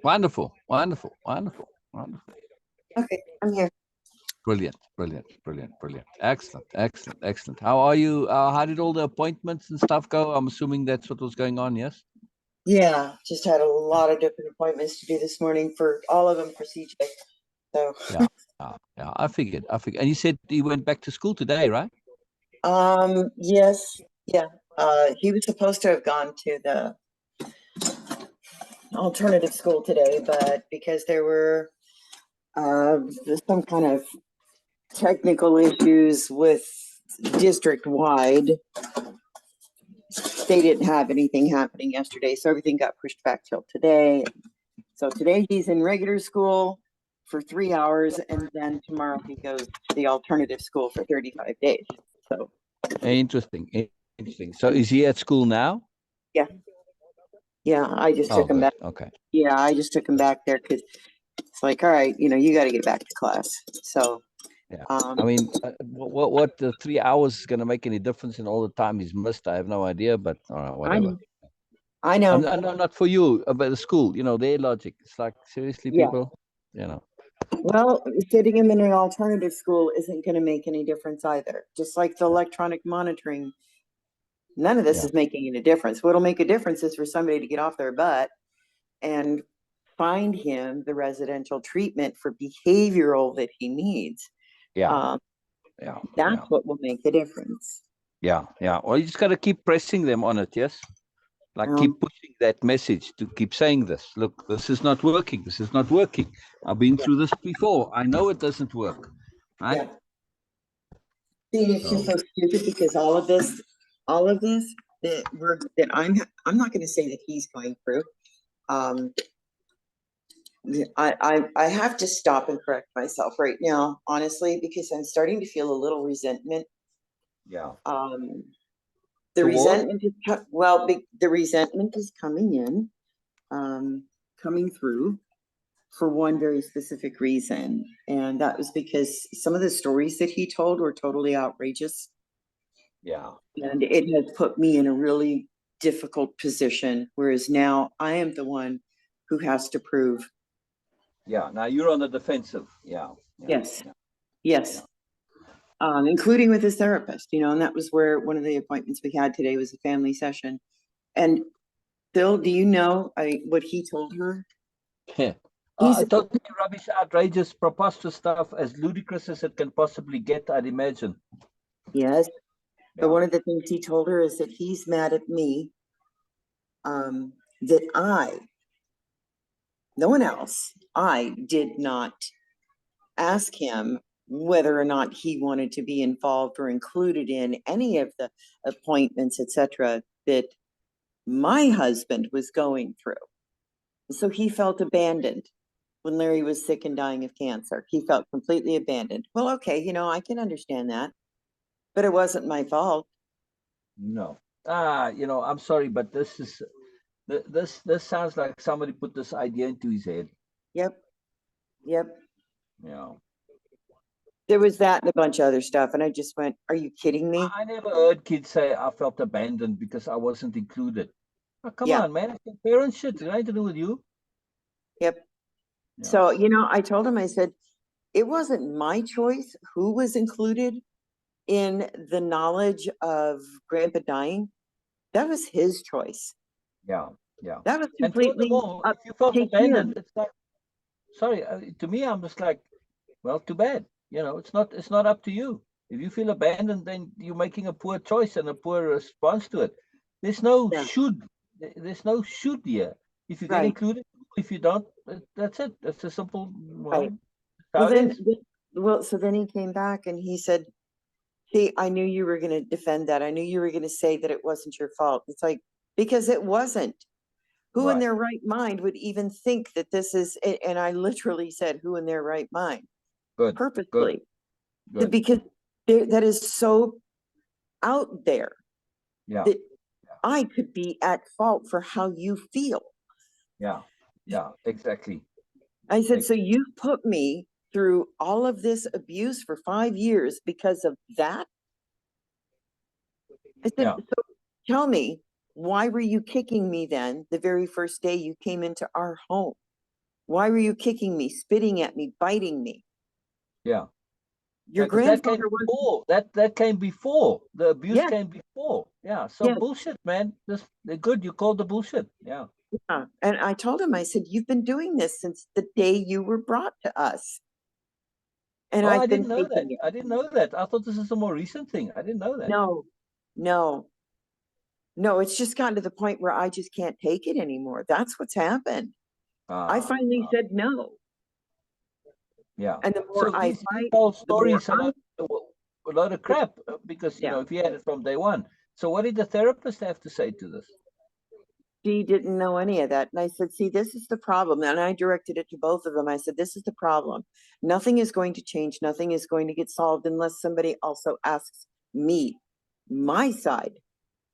Wonderful, wonderful, wonderful, wonderful. Okay, I'm here. Brilliant, brilliant, brilliant, brilliant. Excellent, excellent, excellent. How are you? How did all the appointments and stuff go? I'm assuming that's what was going on, yes? Yeah, just had a lot of different appointments to do this morning for all of them for CJ. So Yeah, yeah. I figured. And you said you went back to school today, right? yes, yeah. He was supposed to have gone to the alternative school today, but because there were some kind of technical issues with district wide, they didn't have anything happening yesterday, so everything got pushed back till today. So today he's in regular school for 3 hours, and then tomorrow he goes to the alternative school for 35 days. So interesting, interesting. So is he at school now? Yeah, I just took him good. back. Okay. Yeah, I just took him back there because it's like, all right, you got to get back to class. So yeah, I mean, what the 3 hours is going to make any difference in all the time he's missed? I have no idea, but whatever. I know. No, not for you, but the school. Their logic. It's like, seriously, people. Well, sitting him in an alternative school isn't going to make any difference either. Just like the electronic monitoring, none of this is making any difference. What'll make a difference is for somebody to get off their butt and find him the residential treatment for behavioral that he needs. That's what will make the difference. Yeah. Well, you just got to keep pressing them on it, yes? Like keep pushing that message to keep saying this. Look, this is not working. This is not working. I've been through this before. I know it doesn't work. Right? See, it's just so stupid because all of this that I'm not going to say that he's going through. I have to stop and correct myself right now, honestly, because I'm starting to feel a little resentment. Yeah. The resentment is coming in, coming through for one very specific reason. And that was because some of the stories that he told were totally outrageous. Yeah. And it has put me in a really difficult position, whereas now I am the one who has to prove. Yeah, now you're on the defensive. Yeah. Yes. Including with his therapist, and that was where one of the appointments we had today was a family session. And Bill, do you know what he told her? Totally rubbish, outrageous, preposterous stuff, as ludicrous as it can possibly get, I'd imagine. Yes. But one of the things he told her is that he's mad at me, that no one else, I did not ask him whether or not he wanted to be involved or included in any of the appointments, etc., that my husband was going through. So he felt abandoned when Larry was sick and dying of cancer. He felt completely abandoned. Well, okay, I can understand that, but it wasn't my fault. No. I'm sorry, but this sounds like somebody put this idea into his head. Yep. Yeah. There was that and a bunch of other stuff, and I just went, are you kidding me? I never heard kids say I felt abandoned because I wasn't included. Oh, come on, man. It's your parents' shit. It ain't to do with you. Yep. Yeah. So, I told him, I said, it wasn't my choice who was included in the knowledge of Grandpa dying. That was his choice. Yeah. That was completely. If you felt abandoned, it's like, sorry, to me, I'm just like, well, too bad. It's not up to you. If you feel abandoned, then you're making a poor choice and a poor response to it. There's no should. There's no should here. If you get included, if you don't, that's it. That's a simple. So then he came back and he said, "See, I knew you were going to defend that. I knew you were going to say that it wasn't your fault." It's like, because it wasn't. Who in their right mind would even think that this is? And I literally said, "Who in their right mind?" Good. Purposely. Good. Because that is so out there. Yeah. That I could be at fault for how you feel. Yeah, exactly. I said, so you put me through all of this abuse for 5 years because of that? I said, Yeah. so tell me, why were you kicking me then the very first day you came into our home? Why were you kicking me, spitting at me, biting me? Yeah. Your Because that came grandfather was, before. That came before. The abuse yes, came before. Yeah. So yes, bullshit, man. This good. You called the bullshit. Yeah. yeah. And I told him, I said, you've been doing this since the day you were brought to us. And Oh, I I've been didn't know that. taking it. I didn't know that. I thought this is a more recent thing. I didn't know that. No, no, no, it's just gotten to the point where I just can't take it anymore. That's what's happened. I Ah, finally ah, said no. yeah. And the more So I these fight, whole the more stories are a lot of crap because yeah. if you had it from day one. So what did the therapist have to say to this? She didn't know any of that. And I said, see, this is the problem. And I directed it to both of them. I said, this is the problem. Nothing is going to change. Nothing is going to get solved unless somebody also asks me, my side.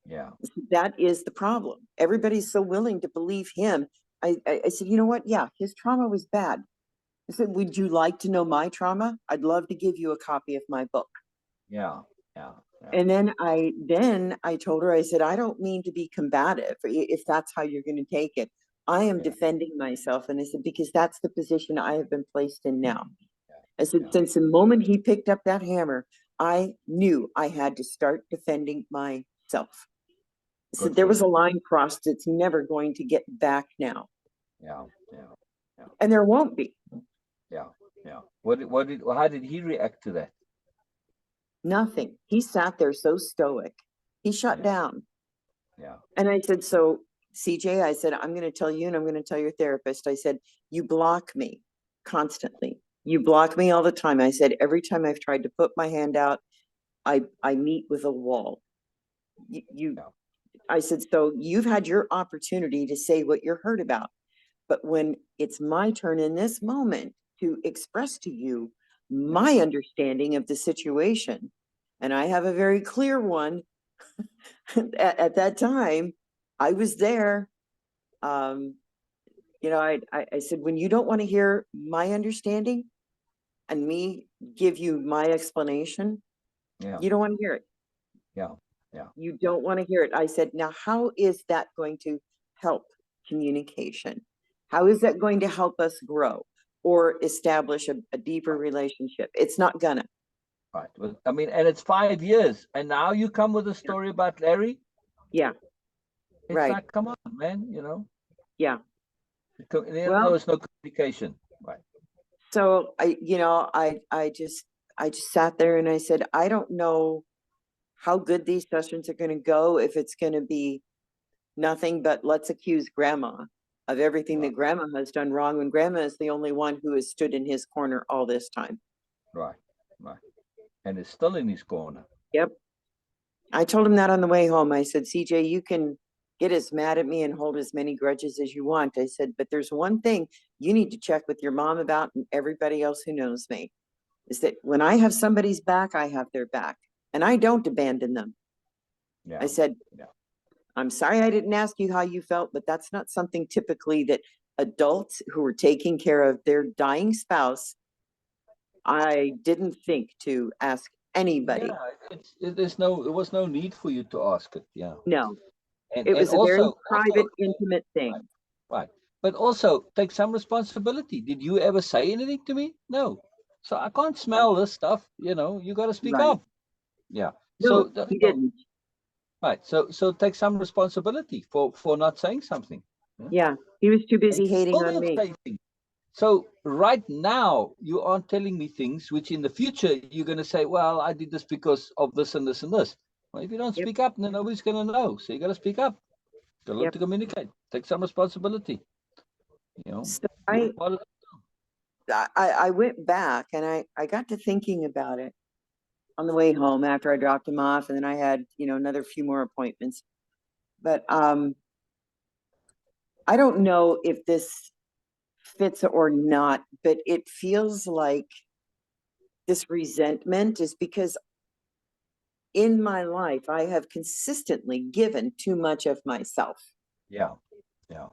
Yeah. That is the problem. Everybody's so willing to believe him. I said, you know what? Yeah, his trauma was bad. I said, would you like to know my trauma? I'd love to give you a copy of my book. Yeah. Yeah. Yeah. And then I told her, I said, I don't mean to be combative if that's how you're going to take it. I am Yeah. defending myself. And I said, because that's the position I have been placed in now. I said, Yeah. since the moment he picked up that hammer, I knew I had to start defending myself. So Good there for was you. a line crossed that's never going to get back now. Yeah. Yeah. Yeah. And there won't be. Yeah. Yeah. How did he react to that? Nothing. He sat there so stoic. He shut Yeah. down. Yeah. And I said, so CJ, I said, I'm going to tell you and I'm going to tell your therapist. I said, you block me constantly. You block me all the time. I said, every time I've tried to put my hand out, I meet with a wall. Yeah. I said, so you've had your opportunity to say what you're hurt about. But when it's my turn in this moment to express to you Yeah. my understanding of the situation, and I have a very clear one at that time, I was there. Um, I said, when you don't want to hear my understanding and me give you my explanation, Yeah. you don't want to hear it. Yeah. Yeah. You Yeah. don't want to hear it. I said, now, how is that going to help communication? How is that going to help us grow or establish a deeper relationship? It's not gonna. Right. Well, I mean, and it's 5 years, and now you come with a Yeah, story about Larry. yeah, It's right. like, come on, man. Yeah. There Well, was no communication. Right. so I just sat there and I said, I don't know how good these sessions are going to go, if it's going to be nothing but let's accuse grandma of everything Right. that grandma has done wrong when grandma is the only one who has stood in his corner all this time. Right. Right. And it's still in his corner. Yep. I told him that on the way home. I said, CJ, you can get as mad at me and hold as many grudges as you want. I said, but there's one thing you need to check with your mom about and everybody else who knows me is that when I have somebody's back, I have their back and I don't abandon them. I Yeah. said, Yeah. I'm sorry I didn't ask you how you felt, but that's not something typically that adults who are taking care of their dying spouse, I didn't think to ask Yeah. anybody. There was no need for you to ask it. Yeah. No, And it and was a very also private, intimate right. thing. Right. But also take some responsibility. Did you ever say anything to me? No. So I can't smell this stuff. You got to speak Right. up. Yeah. No, So he didn't. right. So take some responsibility for not saying something. Yeah? Yeah, he was too And busy you hating still on didn't me. say things. So right now you aren't telling me things which in the future you're going to say, well, I did this because of this and this and this. Well, if you don't Yep, speak up, then nobody's going to know. So you got to speak up. You got to learn yep. to communicate. Take some responsibility. So You're part of. I went back and I got to thinking about it on the way home after I dropped him off, and then I had, another few more appointments. But I don't know if this fits or not, but it feels like this resentment is because in my life I have consistently given too much of myself. Yeah. Yeah.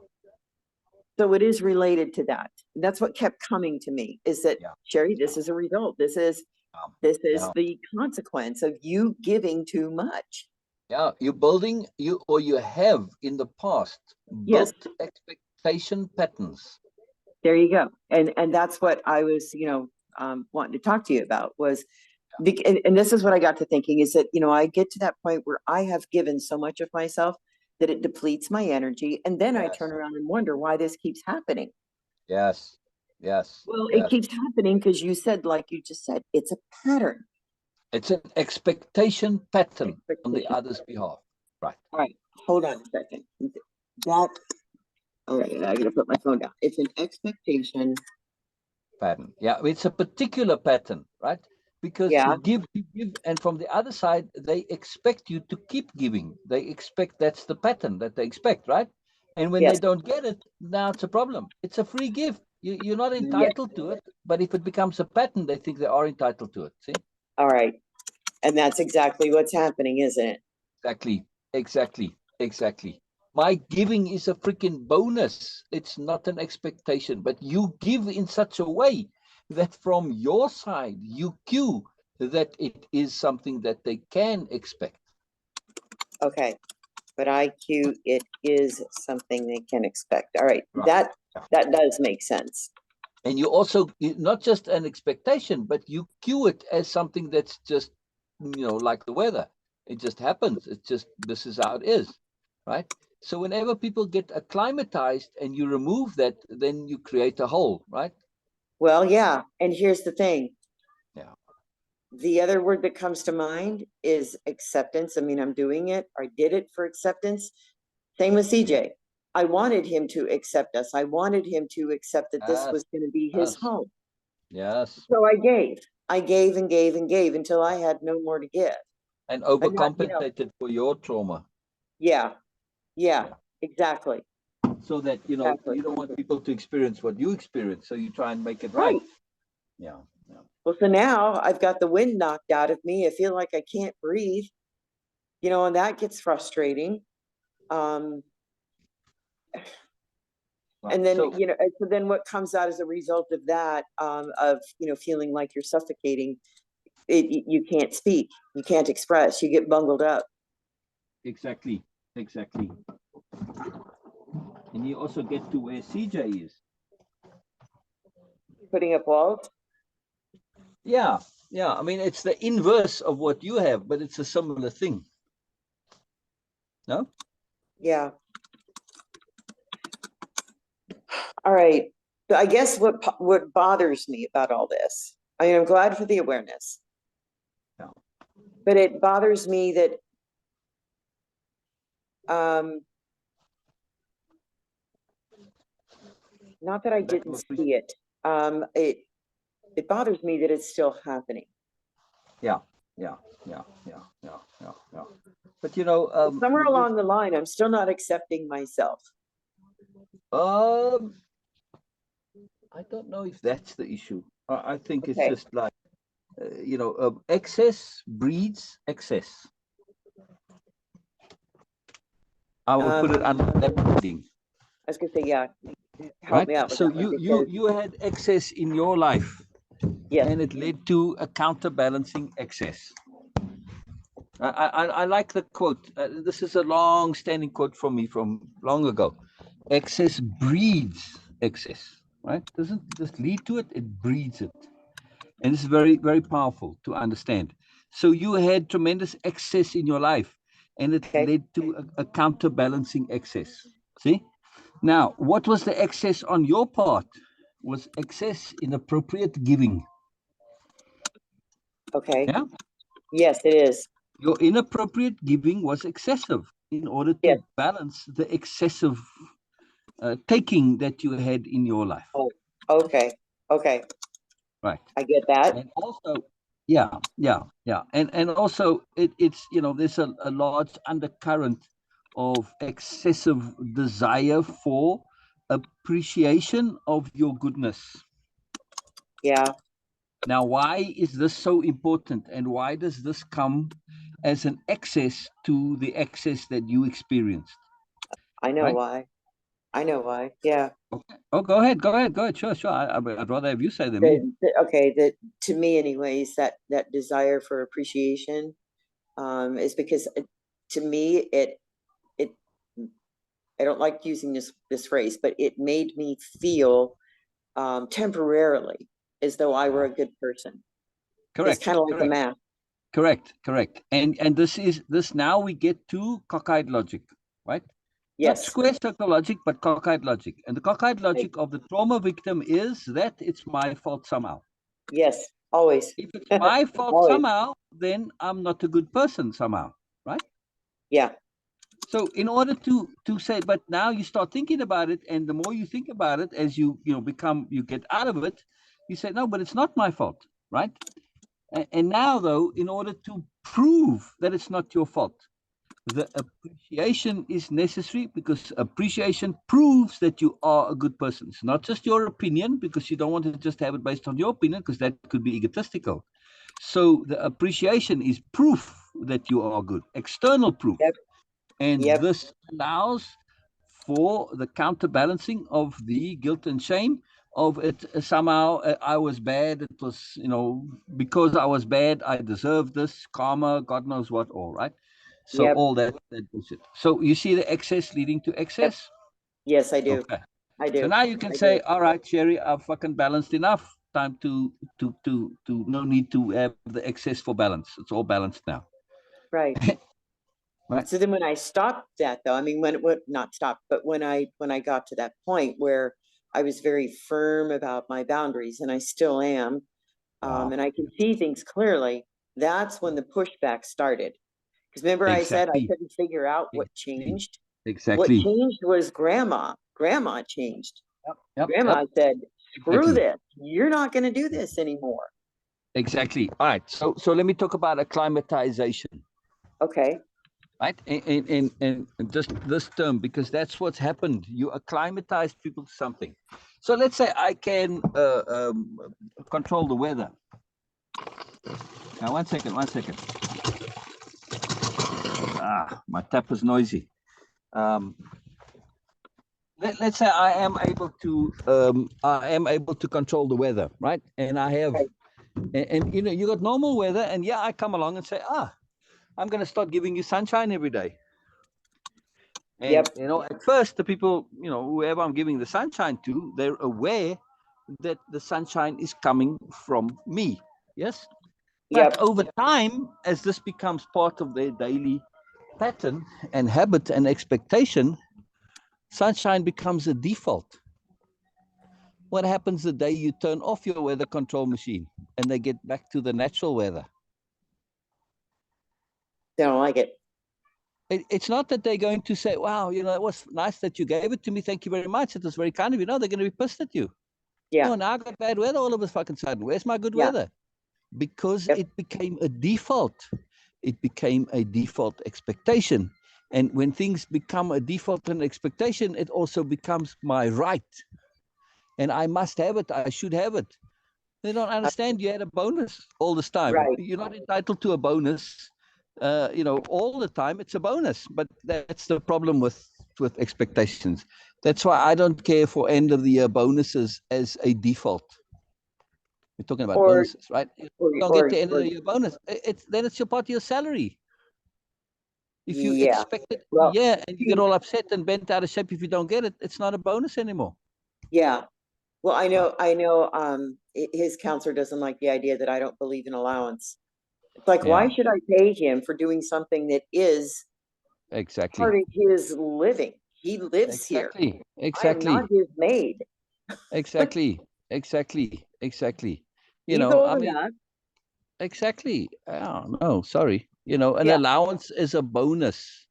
So it is related to that. That's what kept coming to me is that, Yeah. Sherry, Yeah. this is a result. This is Um, this is yeah. the consequence of you giving too much. Yeah, you're building you have in the past Yes, built expectation patterns. there you go. And that's what I was, wanting to talk to you about was, and this is what I got to thinking is that, I get to that point where I have given so much of myself that it depletes my energy. And then I turn Yes, around and wonder why this keeps happening. yes, yes, Well, it yes. keeps happening because you said, like you just said, it's a pattern. It's an expectation pattern on the Expectation. other's behalf. Right. All right, hold on a second. That, all right, I gotta put my phone down. It's an expectation. Pattern. Yeah, it's a particular pattern, right? Because Yeah, you give, and from the other side, they expect you to keep giving. They expect that's the pattern that they expect, right? And when they yes, don't get it, now it's a problem. It's a free gift. You're not yes. entitled to it, but if it becomes a pattern, they think they are entitled to it. See? All right. And that's exactly what's happening, isn't it? Exactly, exactly, exactly. My giving is a freaking bonus. It's not an expectation, but you give in such a way that from your side, you cue that it is something that they can expect. Okay. But IQ, it is something they can expect. All right. Right. That does make sense. And you also, not just an expectation, but you cue it as something that's just, like the weather. It just happens. It's just, this is how it is, right? So whenever people get acclimatized and you remove that, then you create a hole, right? Well, yeah. And here's the thing. Yeah. The other word that comes to mind is acceptance. I mean, I'm doing it. I did it for acceptance. Same with Yeah. CJ. I wanted him to accept us. I wanted him to accept that this Yes. was going to be his Yes. home. Yes. So I gave. I gave and gave and gave until I had no more to give. And And not, overcompensated for your trauma. yeah, yeah, Yeah. exactly. So that, Exactly. you don't want people to experience what you experience. So you try and make it right. Right. Yeah. Yeah. Well, so now I've got the wind knocked out of me. I feel like I can't breathe, and that gets frustrating. Um, Right. and then, So and so then what comes out as a result of that, of, feeling like you're suffocating, you can't speak, you can't express, you get bungled up. exactly. Exactly. And you also get to where CJ is. Putting up walls. Yeah. Yeah. I mean, it's the inverse of what you have, but it's a similar thing. No? Yeah. All right. So I guess what bothers me about all this, I mean, I'm glad for the awareness, Yeah. but it bothers me that, um, not that I Lack of didn't appreciation. see it. It bothers me that it's still happening. Yeah. Yeah. Yeah. Yeah. Yeah. Yeah. Yeah. But Somewhere along the line, I'm still not accepting myself. um, I don't know if that's the issue. I think it's Okay. just like, excess breeds excess. I would put it under that heading, I was gonna say, yeah, help right? me out with So that one because you had excess in your life, yes, and it led to a counterbalancing excess. I like the quote. This is a long-standing quote from me from long ago. Excess breeds excess, right? Doesn't just lead to it; it breeds it, and it's very, very powerful to understand. So you had tremendous excess in your life, and it okay, led to a counterbalancing excess. See? Now, what was the excess on your part? Was excess inappropriate giving. okay, Yeah? yes, it is. Your inappropriate giving was excessive in order Yes. to balance the excessive taking that you had in your life. Oh, okay, okay, Right. I get that. And also, yeah, yeah, yeah. And also it's, there's a large undercurrent of excessive desire for appreciation of your goodness. Yeah, Now, why is this so important? And why does this come as an excess to the excess that you experienced? I know Right? why. I know why. Yeah. Okay. Oh, go ahead. Go ahead. Go ahead. Sure, sure. I'd rather have you say than me. Okay, that to me anyways, that desire for appreciation, is because to me, it, I don't like using this phrase, but it made me feel temporarily as though I were a good person. It's Correct. kind of like a Correct. mask. Correct. And this now we get to cockeyed logic, right? Not Yes. square circle logic, but cockeyed logic. And the cockeyed Right. logic of the trauma victim is that it's my fault somehow. Yes. Always. If it's my fault Always. somehow, then I'm not a good person somehow, right? Yeah. So in order to say, but now you start thinking about it, and the more you think about it, as you get out of it, you say, no, but it's not my fault, right? And now, though, in order to prove that it's not your fault, the appreciation is necessary, because appreciation proves that you are a good person. It's not just your opinion, because you don't want to just have it based on your opinion, because that could be egotistical. So the appreciation is proof that you are good, external proof. Yep. And Yep. this allows for the counterbalancing of the guilt and shame of it. Somehow I was bad. It was, because I was bad, I deserve this karma, God knows what, all right. So Yep. all that bullshit. So you see the excess leading to Yep. excess. Yes, I do. Okay. I do. So now you can say, all right, Sherry, I've fucking balanced enough. Time to no need to have the excess for balance. It's all balanced now. Right. Right. So then when I stopped that, though, I mean, not stopped, but when I got to that point where I was very firm about my boundaries, and I still am, Wow. and I can see things clearly, that's when the pushback started. Because remember, I said I Exactly. couldn't figure out what Exactly. changed. What Exactly. changed was grandma. Grandma changed. Yep. Grandma said, "Screw Exactly. this. You're not going to do this anymore." Exactly. All right. So let me talk about acclimatization. Okay. Right. And just this term, because that's what's happened. You acclimatize people to something. So let's say I can control the weather. Now, one second. My tap is noisy. Let's say I am able to control the weather, right? And I have, Right. and you got normal weather, and yeah, I come along and say, I'm going to start giving you sunshine every day. And, Yep. at first, the people, whoever I'm giving the sunshine to, they're aware that the sunshine is coming from me. Yes. But Yep. over time, as this becomes part of their daily pattern and habit and expectation, sunshine becomes a default. What happens the day you turn off your weather control machine and they get back to the natural weather? They don't like it. It's not that they're going to say, wow, it was nice that you gave it to me. Thank you very much. It was very kind of you. No, they're going to be pissed at you. Yeah. Oh, now I got bad weather all of a fucking sudden. Where's my good Yeah. weather? Because Yep. it became a default. It became a default expectation. And when things become a default and expectation, it also becomes my right. And I must have it. I should have it. They don't understand you had a bonus all this time. Right. You're not entitled to a bonus, all the time. It's a bonus. But that's the problem with expectations. That's why I don't care for end of the year bonuses as a default. We're talking about Or bonuses, right? You or don't get or, the end of or the year bonus. Then it's your part of your salary. If you yeah. expect it, Well, yeah, and you get all upset and bent out of shape if you don't get it, it's not a bonus anymore. yeah. Well, I know his counselor doesn't like the idea that I don't believe in allowance. It's like, why Yeah, should I pay him for doing something that is part exactly, of his living? He lives here. exactly, I am not exactly, his maid. exactly, exactly. He's old I mean, enough. exactly. Oh, no, sorry. An Yeah. allowance is a bonus.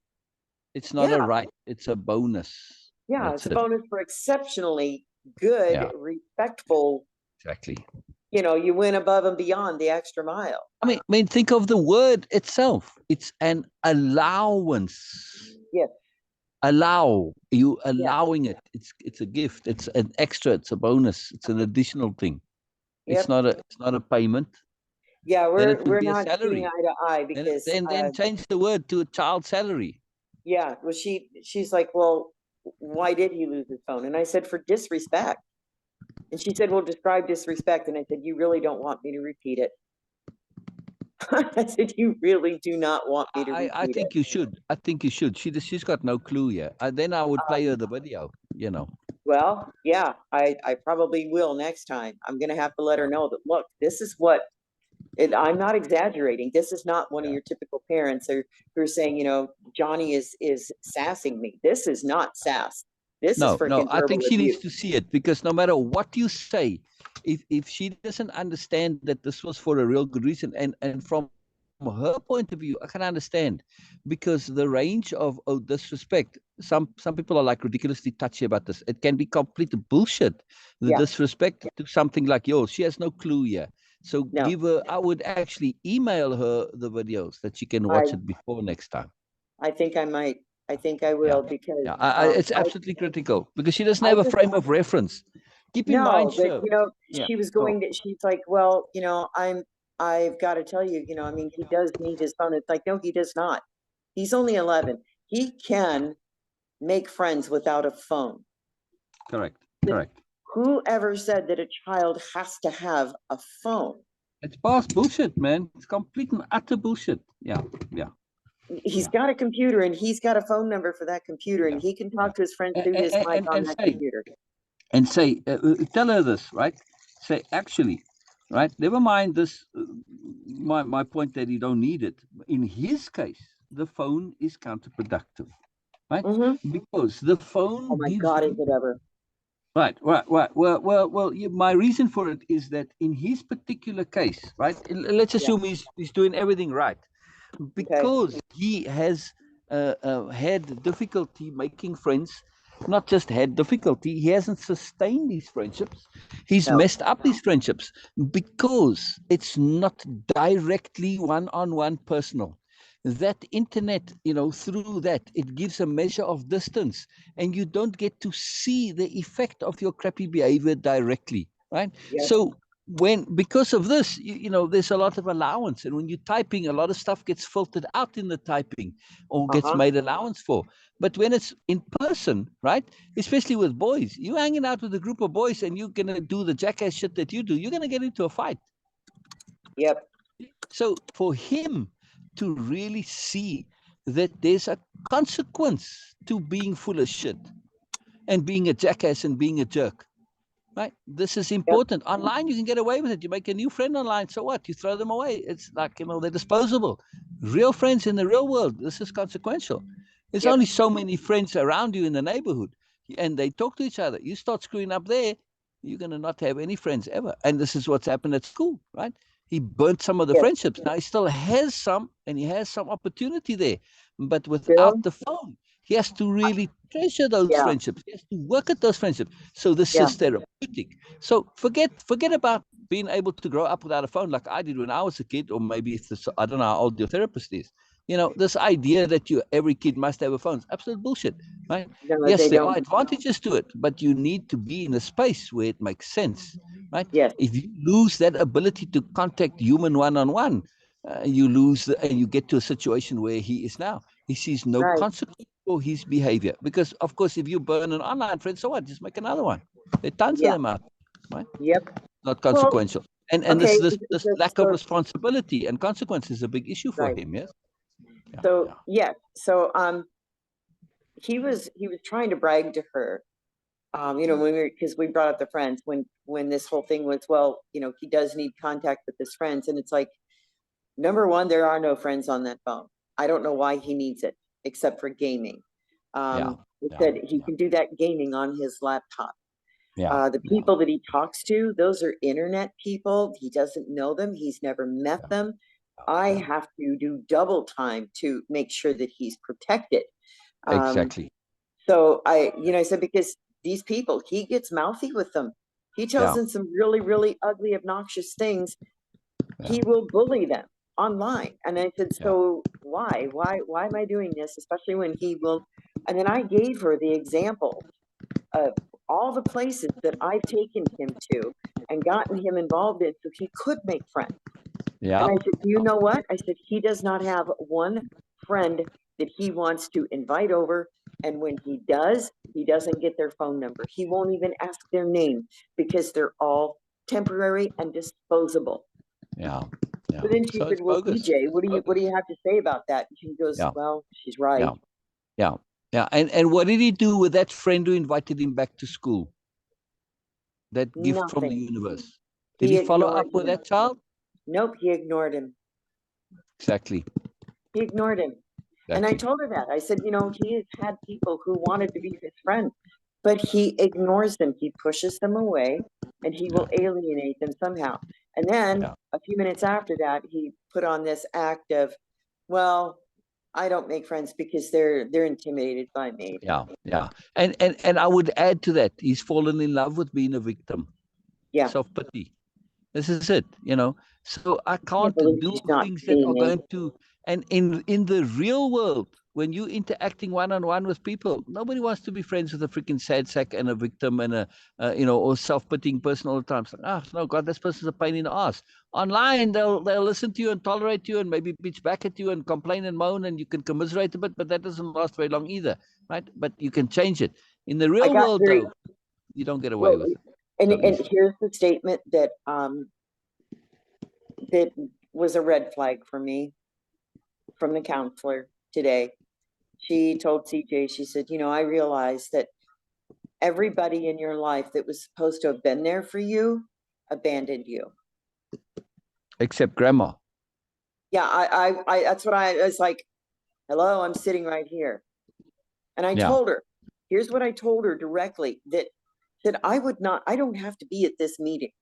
It's not a Yeah. right. It's a bonus. Yeah. That's It's a it. bonus for exceptionally good, Yeah, respectful. exactly. You went above and beyond the extra mile. I mean, think of the word itself. It's an allowance. Yes. Allow you Yeah. allowing it. It's a gift. It's an extra. It's a bonus. It's an additional thing. It's Yep. not a payment. Yeah. Then it would We're be a not seeing salary. eye to eye Then because then change the word to a child salary. yeah. Well, she's like, well, why did he lose his phone? And I said, for disrespect. And she said, well, describe disrespect. And I said, you really don't want me to repeat it. I said, you really do not want me to I repeat it. think you should. I think you should. She's got no clue yet. Then I would play her the video. You know. Well, yeah, I probably will next time. I'm going to have to let her know that, look, this is what, I'm not exaggerating. This is not one of Yeah. your typical parents who are saying, Johnny is sassing me. This is not sass. This is No, no. freaking I think verbal she needs abuse. to see it, because no matter what you say, if she doesn't understand that this was for a real good reason, and from her point of view, I can understand, because the range of disrespect. Some people are like ridiculously touchy about this. It can be complete bullshit. The Yeah, disrespect to something like yours. She has no clue here. So no, give her. I would actually email her the videos that she can I watch it before next time. I think I might. I think I Yeah, will because yeah. It's absolutely critical, because she doesn't I have a just frame of reference. Keep in mind, no, but sir. Yeah. she was Go. going to, she's like, well, I've got to tell you, I mean, he does need his phone. It's like, no, he does not. He's only 11. He can make friends without a phone. Correct. But Correct. whoever said that a child has to have a phone? It's past bullshit, man. It's complete and utter bullshit. Yeah. Yeah. He's Yeah. got a computer and he's got a phone number for that computer Yeah. and he can Yeah. talk to his friends And through his mic on and that say computer. tell her this, right? Say, actually, right? Never mind this. My point that you don't need it. In his case, the phone is counterproductive, right? Mm-hmm. Because the Oh phone my gives God, is you. it ever? Right, right, right. Well. My reason for it is that in his particular case, right? Let's Yeah. assume he's doing everything right, Okay. because he has had difficulty making friends. Not just had difficulty, he hasn't sustained these friendships. He's No. messed up these friendships because it's not directly one-on-one personal. That internet, through that, it gives a measure of distance, and you don't get to see the effect of your crappy behavior directly, right? Yep. So because of this, there's a lot of allowance, and when you're typing, a lot of stuff gets filtered out in the typing, or gets Uh-huh. made allowance for. But when it's in person, right, especially with boys, you hanging out with a group of boys and you're gonna do the jackass shit that you do, you're gonna get into a fight. Yep. So for him to really see that there's a consequence to being full of shit and being a jackass and being a jerk, right? This is Yep. important. Online, you can get away with it. You make a new friend online, so what? You throw them away. It's like, they're disposable. Real friends in the real world, this is consequential. There's Yep. only so many friends around you in the neighborhood, and they talk to each other. You start screwing up there, you're going to not have any friends ever. And this is what's happened at school, right? He burnt some of the Yes. friendships. Now he still has some, and he has some opportunity there. But without Bill? the phone, he has to really treasure those Yeah. friendships. He has to work at those friendships. So this Yeah. is therapeutic. So forget about being able to grow up without a phone like I did when I was a kid, or maybe it's this, I don't know how old your therapist is. This idea that every kid must have a phone is absolute bullshit, right? No, Yes, they there are don't. advantages to it, but you need to be in a space where it makes sense, right? Yes. If you lose that ability to contact human one-on-one, you lose, and you get to a situation where he is now. He sees no Right. consequence for his behavior, because, of course, if you burn an online friend, so what? Just make another one. There are tons of Yeah. them out, right? Yep. Not Well, consequential. And okay. this lack of responsibility and consequence is a big issue for Right. him. Yes. Yeah. So Yeah. yeah. So he was trying to brag to her. When because we brought up the friends when this whole thing was, well, he does need contact with his friends, and it's like, number one, there are no friends on that phone. I don't know why he needs it except for gaming. Yeah. He Yeah. said he can do that gaming on his laptop. Yeah. The Yeah. people that he talks to, those are internet people. He doesn't know them. He's never met Yeah. them. I Yeah. have to do double time to make sure that he's protected. Um, Exactly. so I said, because these people, he gets mouthy with them. He tells Yeah. them some really, really ugly, obnoxious things. Yeah. He will bully them online. And I said, Yeah. so why am I doing this? Especially when he will. And then I gave her the example of all the places that I've taken him to and gotten him involved in so he could make friends. And Yeah. I said, you know what? I said, he does not have one friend that he wants to invite over. And when he does, he doesn't get their phone number. He won't even ask their name because they're all temporary and disposable. Yeah. So then she So said, it's well, bogus. PJ, what Bogus. do you have to say about that? And she goes, Yeah, well, she's right. yeah, yeah, yeah. And what did he do with that friend who invited him back to school? That gift from the Nothing. universe. Did He he follow ignored up with him. that child? Nope, he ignored him. Exactly. He ignored him. And I Exactly. told her that. I said, he has had people who wanted to be his friend, but he ignores them. He pushes them away and he will alienate them somehow. And then Yeah. a few minutes after that, he put on this act of, well, I don't make friends because they're intimidated by me. Yeah. Yeah. And I would add to that, he's fallen in love with being a victim. Yeah. Self-pity. This is it, So I Can't can't believe do she's not things that are seeing me. going to, and in the real world, when you're interacting one-on-one with people, nobody wants to be friends with a freaking sad sack and a victim and or self-pitying person all the time. It's like, no, God, this person's a pain in the ass. Online, they'll listen to you and tolerate you and maybe bitch back at you and complain and moan, and you can commiserate a bit, but that doesn't last very long either, right? But you can change it. In the I real got world, very though, you don't get away well, with it and so easily. here's the statement that was a red flag for me from the counselor today. She told CJ, she said, I realized that everybody in your life that was supposed to have been there for you abandoned you. Except grandma. Yeah, I that's what I was like, hello, I'm sitting right here. And I told her, here's what I told her directly, that I don't have to be at this meeting.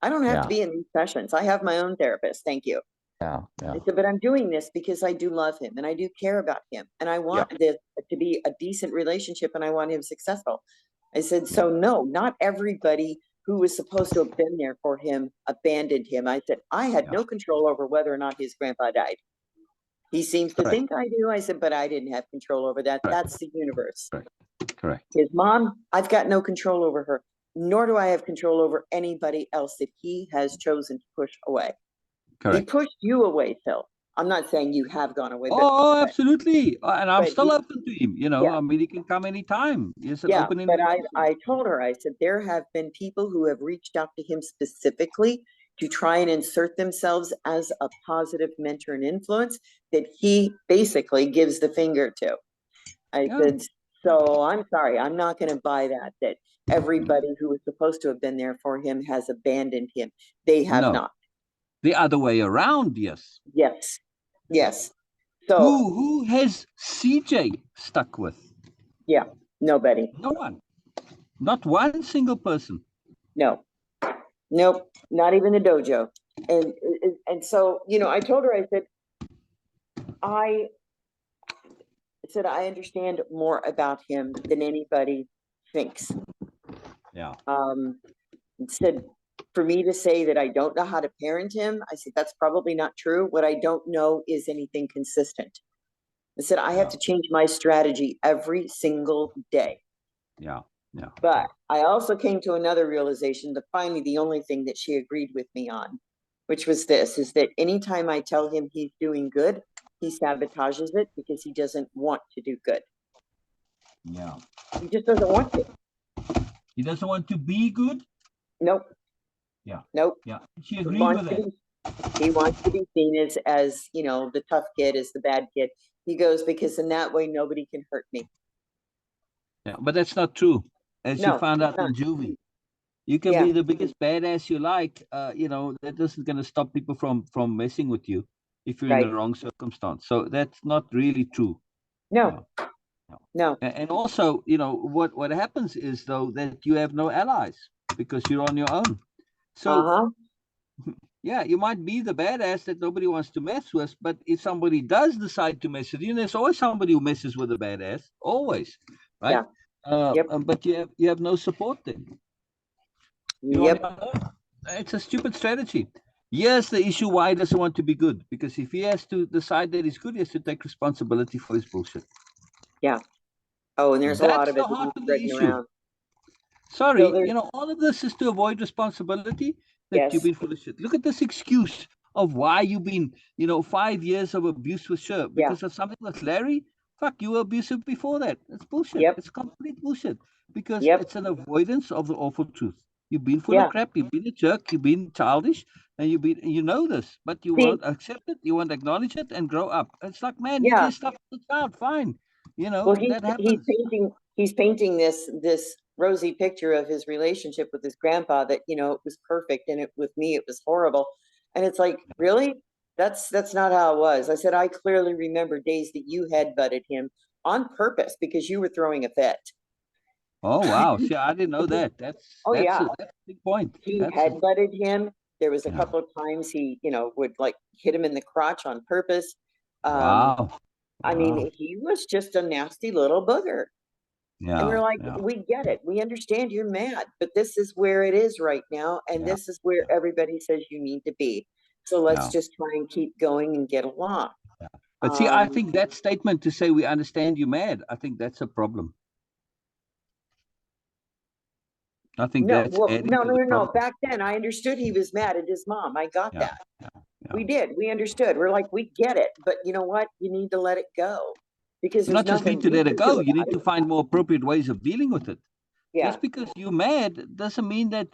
I don't have to be in these sessions. I have my own therapist. Thank you. Yeah. I said, but I'm doing this because I do love him and I do care about him. And I want this to be a decent relationship and I want him successful. I said, so no, not everybody who was supposed to have been there for him abandoned him. I said, I had no control over whether or not his grandpa died. He seems to think I do. I said, but I didn't have control over that. That's the universe. Correct. His mom, I've got no control over her, nor do I have control over anybody else that he has chosen to push away. Correct. He pushed you away, Phil. I'm not saying you have gone away. Oh, absolutely. And I'm still open to him, Yeah. I mean, he can come anytime. It's an Yeah, open but invitation. I told her, I said, there have been people who have reached out to him specifically to try and insert themselves as a positive mentor and influence that he basically gives the finger to. I said, so I'm sorry, I'm not going to buy that everybody who was supposed to have been there for him has abandoned him. They have not. The other way around, yes. Yes. Yes. So who has CJ stuck with? Yeah, nobody. No one. Not one single person. No. Nope. Not even the dojo. And so, I told her, I said, I understand more about him than anybody thinks. Yeah. Said, for me to say that I don't know how to parent him, I said, that's probably not true. What I don't know is anything consistent. I said, I have to change my strategy every single day. Yeah. Yeah. But I also came to another realization that finally the only thing that she agreed with me on, which was this, is that anytime I tell him he's doing good, he sabotages it because he doesn't want to do good. Yeah. He just doesn't want to. He doesn't want to be good? Nope. Yeah. Nope. Yeah. She agreed with that. He wants to be seen as, the tough kid, as the bad kid. He goes, because in that way, nobody can hurt me. Yeah, but that's not true. As you found out in juvie, you can be the biggest badass you like. That isn't going to stop people from messing with you if you're in the wrong circumstance. So that's not really true. No. And also, what happens is, though, that you have no allies because you're on your own. So, yeah, you might be the badass that nobody wants to mess with, but if somebody does decide to mess with you, there's always somebody who messes with a badass, always, right? But you have no support then. It's a stupid strategy. Here's the issue why he doesn't want to be good. Because if he has to decide that he's good, he has to take responsibility for his bullshit. Yeah. Oh, and there's a lot of it. That's the heart of the issue. Sorry, all of this is to avoid responsibility. That you've been full of shit. Look at this excuse of why you've been, 5 years of abuse with Sher. Because of something with Larry? Fuck, you were abusive before that. It's bullshit. It's complete bullshit. Because it's an avoidance of the awful truth. You've been full of Yeah. crap. You've been a jerk. You've been childish, and you know this, but you See, won't accept it. You won't acknowledge it and grow up. It's like, man, you yeah. just stuff the child. Fine, Well, that happens. he's painting this rosy picture of his relationship with his grandpa that, it was perfect, and with me it was horrible. And it's like, really? That's not how it was. I said, I clearly remember days that you headbutted him on purpose because you were throwing a fit. Oh wow! See, I didn't know that. That's Oh that's yeah. a, that's a big point. He That's a, headbutted him. There was a yeah. couple of times he, would like hit him in the crotch on purpose. Um, Wow. I Wow. mean, he was just a nasty little booger. And we're Yeah. like, Yeah. we get it. We understand you're mad, but this is where it is right now. And Yeah. this is where everybody says you need to be. So let's Yeah. just try and keep going and get along. Yeah. But see, I Um, think that statement to say we understand you mad, I think that's a problem. I think no, that's well, adding to the no. problem. Back then, I understood he was mad at his mom. I got Yeah. that. Yeah. Yeah. We did. We understood. We're like, we get it. But you know what? You need to let it go because You there's not just need nothing to you let it can do go. You about need it. to find more appropriate ways of dealing with it. Yeah, Just because you're mad doesn't mean that,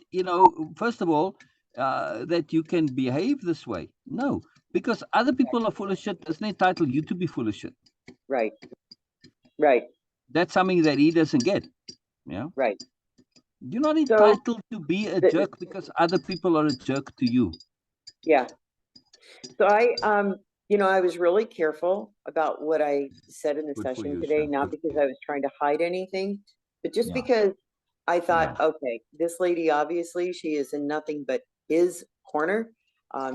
first of all, that you can behave this way. No, because other people are full of shit doesn't entitle you to be full of shit. right, right, That's something that he doesn't get. Yeah. right. You're not So, entitled to be a the, jerk because other people are a jerk to you. yeah. So I was really careful about what I said in the Good for session you, today, sir. not Good for because you. I was trying to hide anything, but just Yeah. because I thought, Yeah. okay, this lady, obviously she is in nothing but his corner.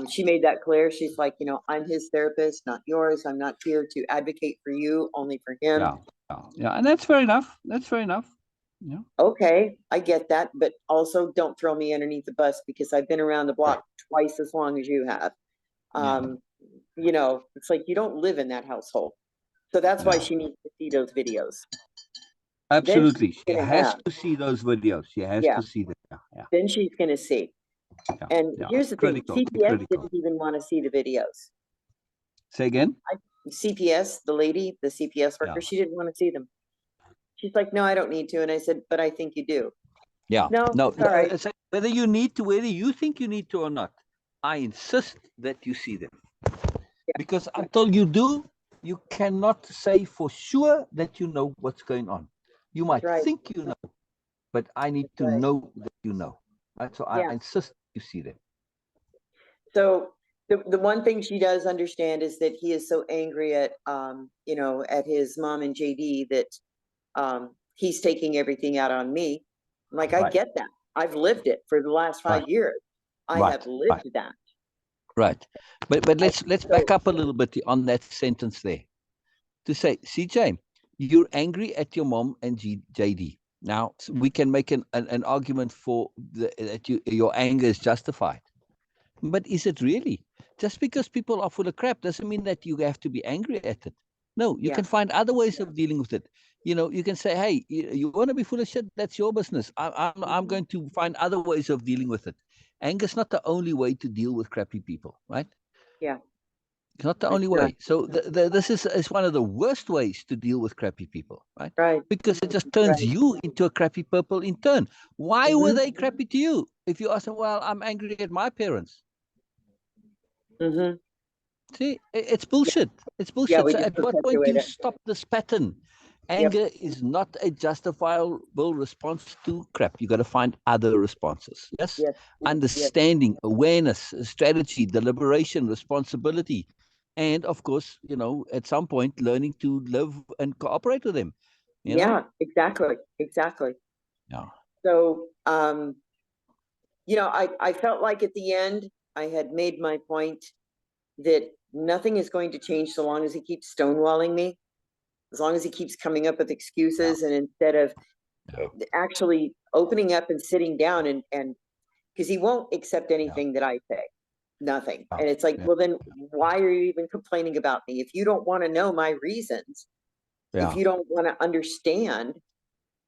She made that clear. She's like, I'm his therapist, not yours. I'm not here to advocate for you, only for him. Yeah. Yeah. Yeah. And that's fair enough. That's fair enough. Yeah. Okay, I get that, but also don't throw me underneath the bus because I've been around the block twice as long as you have. Yeah. Um, it's like you don't live in that household. So that's why Yeah. she needs to see those videos. Then she's Absolutely. She gonna has have, to see those videos. She has yeah, to see them. Yeah. Yeah. then she's gonna see. Yeah. And Yeah. here's the thing, Critical. CPS Critical. didn't even want to see the videos. Say again? CPS, the lady, the CPS Yeah. worker, she didn't want to see them. She's like, no, I don't need to. And I said, but I think you do. Yeah. No, No, it's all right. whether you need to, whether you think you need to or not, I insist that you see them. Because until you do, you cannot say for sure that you know what's going on. You That's might right. think you know, but I need to Right. know that you know. Right? So I Yeah. insist you see them. So the one thing she does understand is that he is so angry at at his mom and JD that he's taking everything out on me. I'm like, I Right. get that. I've lived it for the last Right. 5 years. I have Right. lived Right. that. Right. But let's back So up a little bit on that sentence there. To say, CJ, you're angry at your mom and JD. Now we can make an argument for that your anger is justified. But is it really? Just because people are full of crap doesn't mean that you have to be angry at it. No, you yeah, can find other ways of dealing with it. You can say, hey, you want to be full of shit? That's your business. I'm going to find other ways of dealing with it. Anger is not the only way to deal with crappy people, right? yeah, It's not the it's only not. way. So this is one of the worst ways to deal with crappy people, right? Right, Because it just turns right. you into a crappy people in turn. Why were Mm-hmm. they crappy to you? If you ask them, well, I'm angry at my parents. Mm-hmm. See, it's bullshit. It's Yeah, bullshit. we So just at what point do perpetuate you it. stop this pattern? Yep. Anger is not a justifiable response to crap. You got to find other responses. Yes, Yes. Yes. understanding, awareness, strategy, deliberation, responsibility, and of course, at some point, learning to live and cooperate with them. Yeah, exactly. Exactly. Yeah, So I felt like at the end I had made my point that nothing is going to change so long as he keeps stonewalling me, as long as he keeps coming up with yeah, excuses, and instead of yeah, actually opening up and sitting down and because he won't accept yeah, anything that I say, nothing. yeah, And it's like, yeah. well, then why are you even complaining about me? If you don't want to know my reasons, if Yeah. you don't want to understand,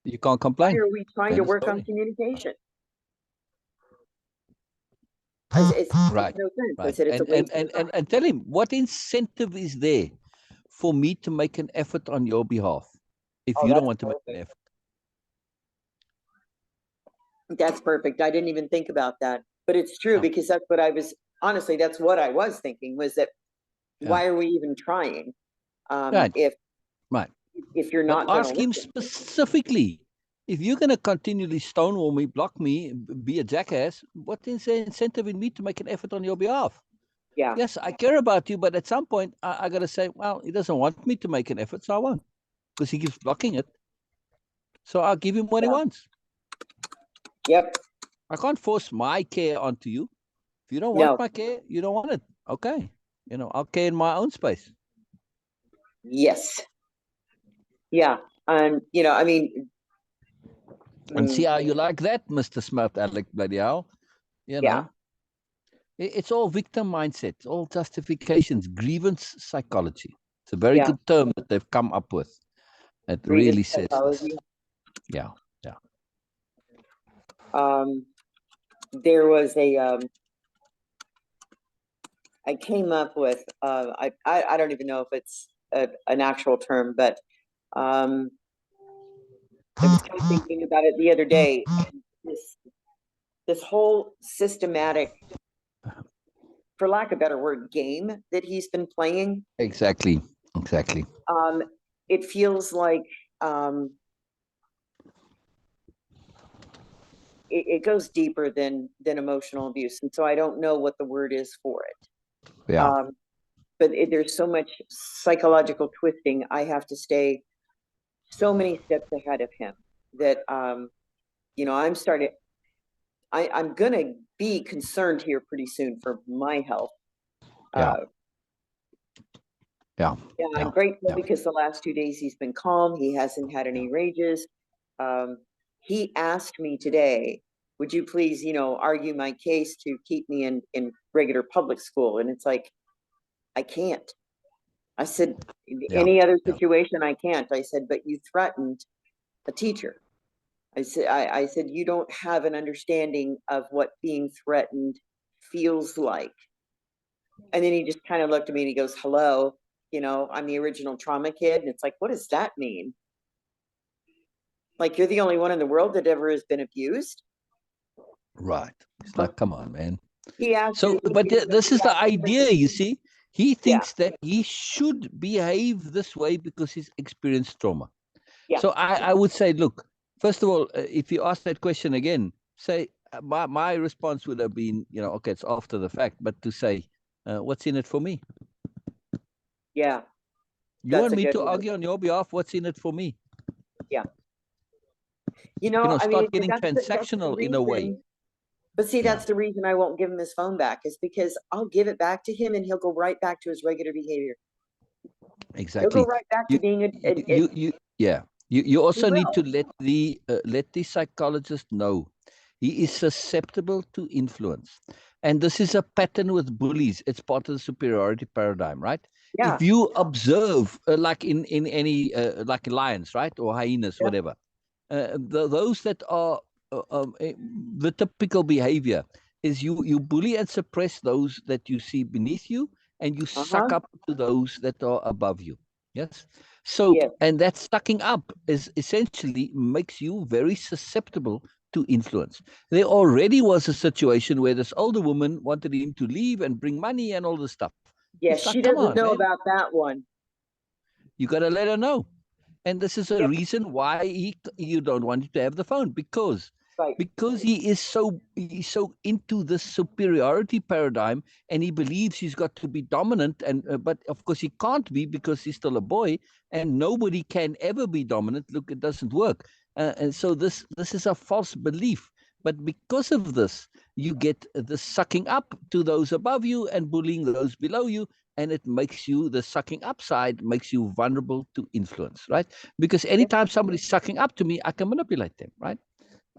You can't why complain. are we trying to End of work on story. communication? It Right, makes no sense. I right. said it's a And and waste and of and time. and tell him what incentive is there for me to make an effort on your behalf if Oh, you don't that's want to make an perfect. effort. That's perfect. I didn't even think about that, but it's true, Yeah. because that's what I was, honestly, that's what I was thinking, was that Yeah. why are we even trying? Right. If Right. you're But not going to ask him listen. specifically. If you're going to continually stonewall me, block me, be a jackass, what is the incentive in me to make an effort on your behalf? Yeah, Yes, I care about you, but at some point I got to say, well, he doesn't want me to make an effort, so I won't, because he keeps blocking it. So I'll give him what he yeah, wants. yep, I can't force my care onto you. If you don't want no, my care, you don't want it. Okay. I'll care in my own space. yes, yeah. I mean, And see mm, how you like that, Mr. Smart Alec, bloody hell. yeah, It's all victim mindset, it's all justifications, grievance psychology. It's a very yeah, good term that they've come up with. It grievance really says this. psychology. Yeah, yeah, Um, there was I came up with, I don't even know if it's an actual term, but um, I was kind of thinking about it the other day, and this whole systematic, for lack of a better word, game that he's been playing. exactly, exactly. Um, it feels like um, it goes deeper than emotional abuse, and so I don't know what the word is for it. Yeah, But there's so much psychological twisting. I have to stay so many steps ahead of him that I'm starting. I'm gonna be concerned here pretty soon for my health. yeah, Uh, yeah, yeah, I'm yeah, grateful yeah. because the last 2 days he's been calm. He hasn't had any rages. Um, he asked me today, "Would you please, argue my case to keep me in regular public school?" And it's like, I can't. I said, Yeah, any other yeah, situation I can't. I said, but you threatened a teacher. I said, you don't have an understanding of what being threatened feels like. And then he just kind of looked at me and he goes, hello, I'm the original trauma kid. And it's like, what does that mean? Like, you're the only one in the world that ever has been abused? right. It's like, come on, man. He asked So, me, but this is the idea, you see. He yeah, thinks that he should behave this way because he's experienced trauma. yeah, So I would say, look, first of all, if you ask that question again, say, my response would have been, okay, it's after the fact, but to say, what's in it for me? yeah, You that's want a me good to one. argue on your behalf? What's in it for me? Yeah. I mean, Start getting that's the transactional in a way. reason. But see, Yeah, that's the reason I won't give him his phone back, is because I'll give it back to him and he'll go right back to his regular behavior. He'll go exactly. right back to You, being yeah. You he also need will. to let the psychologist know he is susceptible to influence, and this is a pattern with bullies. It's part of the superiority paradigm, right? Yeah. If you observe, like in any like lions, right, or hyenas, Yeah. whatever, those that are the typical behavior is you bully and suppress those that you see beneath you, and you suck Uh-huh. up to those that are above you. Yes. So, Yes. and that sucking up is essentially makes you very susceptible to influence. There already was a situation where this older woman wanted him to leave and bring money and all this stuff. Yes. It's like, She come doesn't on, know man, about that one. you got to let her know. And this is a Yep. reason why you don't want him to have the phone, because Right. he's so into this superiority paradigm, and he believes he's got to be dominant, and but of course he can't be, because he's still a boy, and nobody can ever be dominant. Look, it doesn't work. And so this is a false belief. But because of this, you get the sucking up to those above you and bullying those below you, and it makes you, the sucking upside makes you vulnerable to influence, right? Because Yep. anytime somebody's sucking up to me, I can manipulate them, right?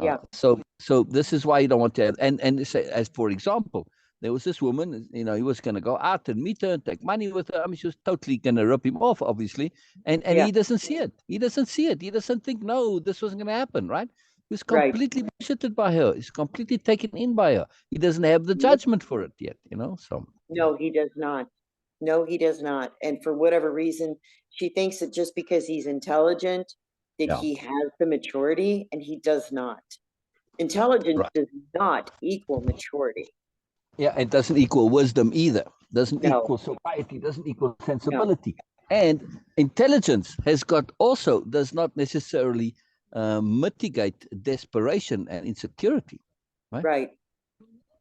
Yeah. So this is why you don't want to have, and say, as for example, there was this woman, he was going to go out and meet her and take money with her. I mean, she was totally going to rip him off, obviously, and Yeah. he doesn't see it. He doesn't see it. He doesn't think, no, this wasn't going to happen, right? He was Right. completely bullshitted by her. He's completely taken in by her. He doesn't have the Nope. judgment for it yet, So No, he does not. No, he does not. And for whatever reason, she thinks that just because he's intelligent, that yeah, he has the maturity, and he does not. Intelligence Right. does not equal maturity. Yeah, it doesn't equal wisdom either. Doesn't No, equal sobriety. Doesn't equal no. sensibility. And intelligence has got also does not necessarily mitigate desperation and insecurity. Right. Right,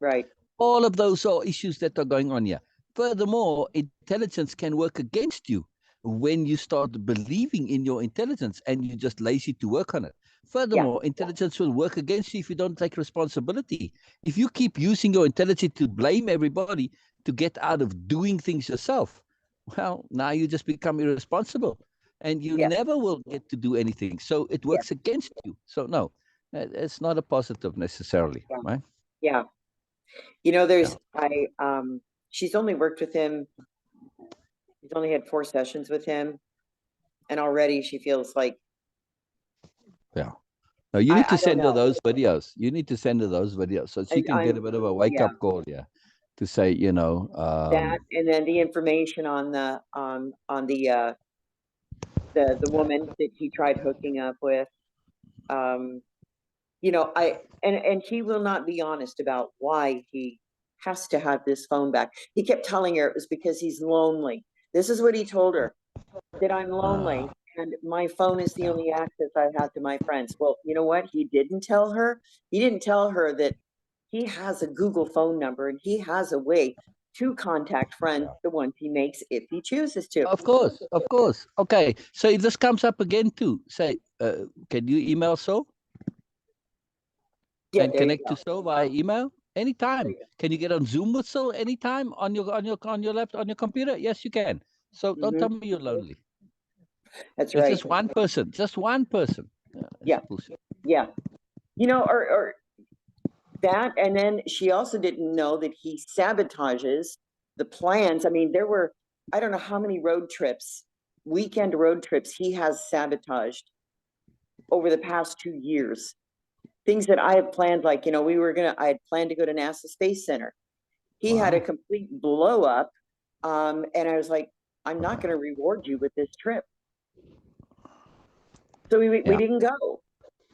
right. All of those are issues that are going on here. Furthermore, intelligence can work against you when you start believing in your intelligence and you're just lazy to work on it. Yeah, Furthermore, intelligence will work against you if you don't take responsibility. If you keep using your intelligence to blame everybody to get out of doing things yourself, well, now you just become irresponsible and you yeah, never will get to do anything. So it yeah, works against you. So, no, it's not a positive necessarily, yeah, right? yeah. You know, Yeah. she's only worked with him. She's only had 4 sessions with him, and already she feels like Yeah. No, you need to I don't send her know. those videos. You need to send her those videos so she can get I'm a bit of a wake yeah, up call, yeah, to say, that, and then the information on the woman that he tried hooking up with. Um, you know, and he will not be honest about why he has to have this phone back. He kept telling her it was because he's lonely. This is what he told her, that I'm uh, lonely and my phone is the yeah, only access I have to my friends. Well, you know what? He didn't tell her. He didn't tell her that he has a Google phone number and he has a way to contact friends, yeah. the ones he makes if he chooses to. Of course, of course. Okay, so if this comes up again too, say, can you email so Yeah, and there you connect to go. so via email There anytime? you Can you get on Zoom with so anytime on your laptop on your computer? Yes, you can. So go. don't tell me you're lonely. That's It's right. just one person, just one person. Yeah, it's Yeah, bullshit. yeah. You know, or that, and then she also didn't know that he sabotages the plans. I mean, there were, I don't know how many road trips, weekend road trips he has sabotaged over the past 2 years. Things that I have planned, like, you know, I had planned to go to NASA Space Center. He had a Wow. complete blow up. And I was like, I'm not going to reward you with this trip. So we Yeah, didn't go.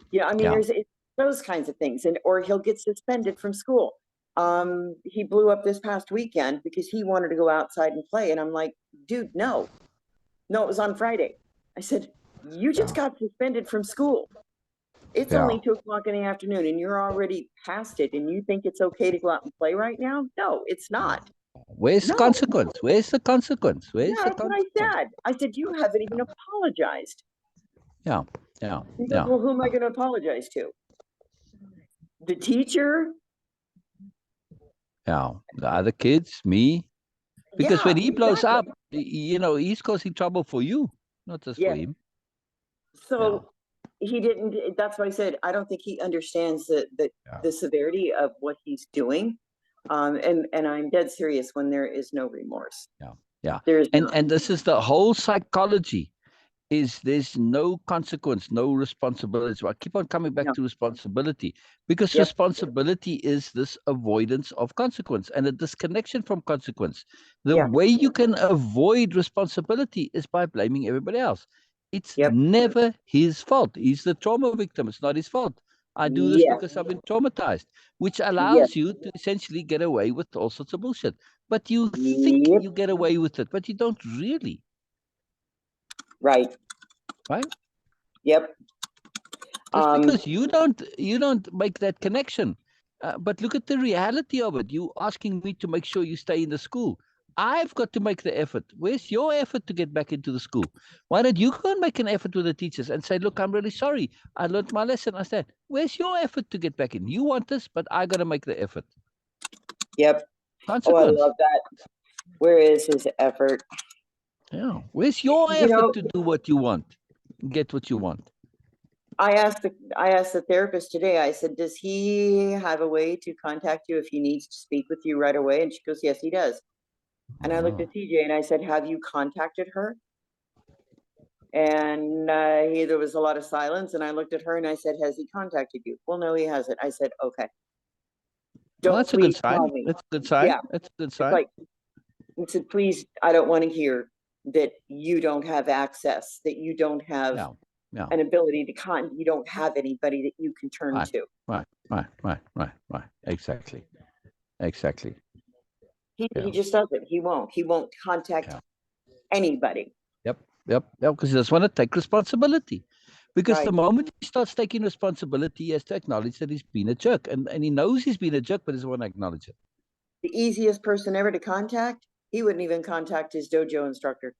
Yeah, I mean, yeah, it's those kinds of things, and or he'll get suspended from school. He blew up this past weekend because he wanted to go outside and play, and I'm like, dude, no, no, it was on Friday. I said, you just yeah, got suspended from school. It's yeah. only 2 o'clock in the afternoon, and you're already past it, and you think it's okay to go out and play right now? No, it's Yeah. not. Where's the No, consequence? Where's the consequence? yeah, Where's the that's what I consequence? said. I said, you haven't even apologized. Yeah, yeah, He goes, yeah, well, who am I yeah, going to apologize to? The teacher? yeah. The other kids, me, because Yeah, when he blows exactly. up, he's causing trouble for you, not just for Yeah. him. Yeah, So he didn't, that's why I said, I don't think he understands yeah, the severity of what he's doing. And I'm dead serious when there is no remorse. yeah, yeah. There is And not. and this is the whole psychology. Is there's no consequence, no responsibility. So I keep on coming back No. to responsibility because Yep. responsibility is this avoidance of consequence and a disconnection from consequence. The Yeah. way you can avoid responsibility is by blaming everybody else. It's Yep. never his fault. He's the trauma victim. It's not his fault. I do this Yeah. because I've been traumatized, which Yes. allows you to essentially get away with all sorts of bullshit. But you think Yep. you get away with it, but you don't really, Right. right? Yep. Just Um, because you don't make that connection. But look at the reality of it. You asking me to make sure you stay in the school. I've got to make the effort. Where's your effort to get back into the school? Why don't you go and make an effort with the teachers and say, look, I'm really sorry. I learned my lesson. I said, where's your effort to get back in? You want this, but I got to make the effort. yep. Oh, I Consequence. love that. Where is his effort? Yeah. Where's your You effort know, to do what you want? Get what you want. I asked the therapist today, I said, does he have a way to contact you if he needs to speak with you right away? And she goes, yes, he does. And I looked Oh. at TJ and I said, have you contacted her? And there was a lot of silence. And I looked at her and I said, has he contacted you? Well, no, he hasn't. I said, okay, Well, don't that's a good please sign. tell me. That's a good sign. Yeah. That's a good It's sign. like, I said, please, I don't want to hear that you don't have access, that you don't have Yeah. an ability to you don't have anybody that you can turn Right, to. right. Exactly. He just doesn't. He won't contact anybody. Yep. Because he doesn't want to take responsibility. Because Right. the moment he starts taking responsibility, he has to acknowledge that he's been a jerk. And he knows he's been a jerk, but doesn't want to acknowledge it. The easiest person ever to contact, he wouldn't even contact his dojo instructor.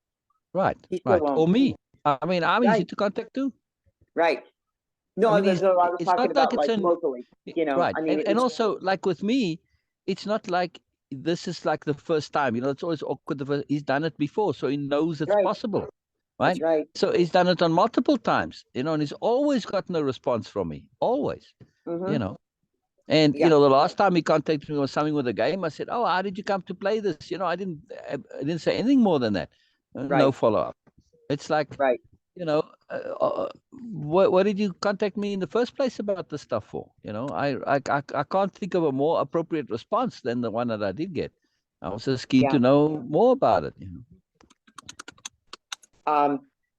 Right. He still won't. Or me. I mean, I'm easy to contact too. Right. No, I mean, I was it's talking not like about it's like locally, right. I mean, And also, like with me, it's not like this is like the first time. It's always awkward. He's done it before, so he knows it's possible. Right? That's right. So he's done it on multiple times, and he's always got no response from me. Always. Mm-hmm. And the last time he contacted me was something with a game. I said, "Oh, how did you come to play this?" I didn't say anything more than that. No follow up. It's like, what did you contact me in the first place about this stuff for? I can't think of a more appropriate response than the one that I did get. I was just keen to know more about it.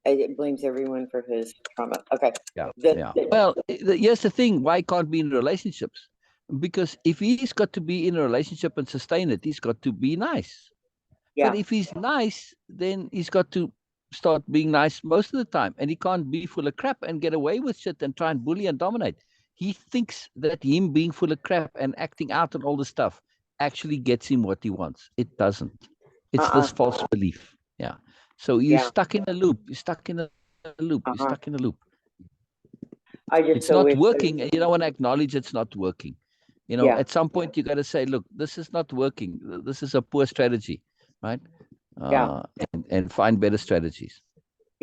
It blames everyone for his trauma. Okay. Well, here's the thing: why can't be in relationships? Because if he's got to be in a relationship and sustain it, he's got to be nice. But if he's nice, then he's got to start being nice most of the time. And he can't be full of crap and get away with shit and try and bully and dominate. He thinks that him being full of crap and acting out and all this stuff actually gets him what he wants. It doesn't. It's this false belief. Yeah. So you're stuck in a loop. You're stuck in a loop. You're stuck in a loop. It's not working, and you don't want to acknowledge it's not working. At some point you got to say, look, this is not working. This is a poor strategy, right? And find better strategies.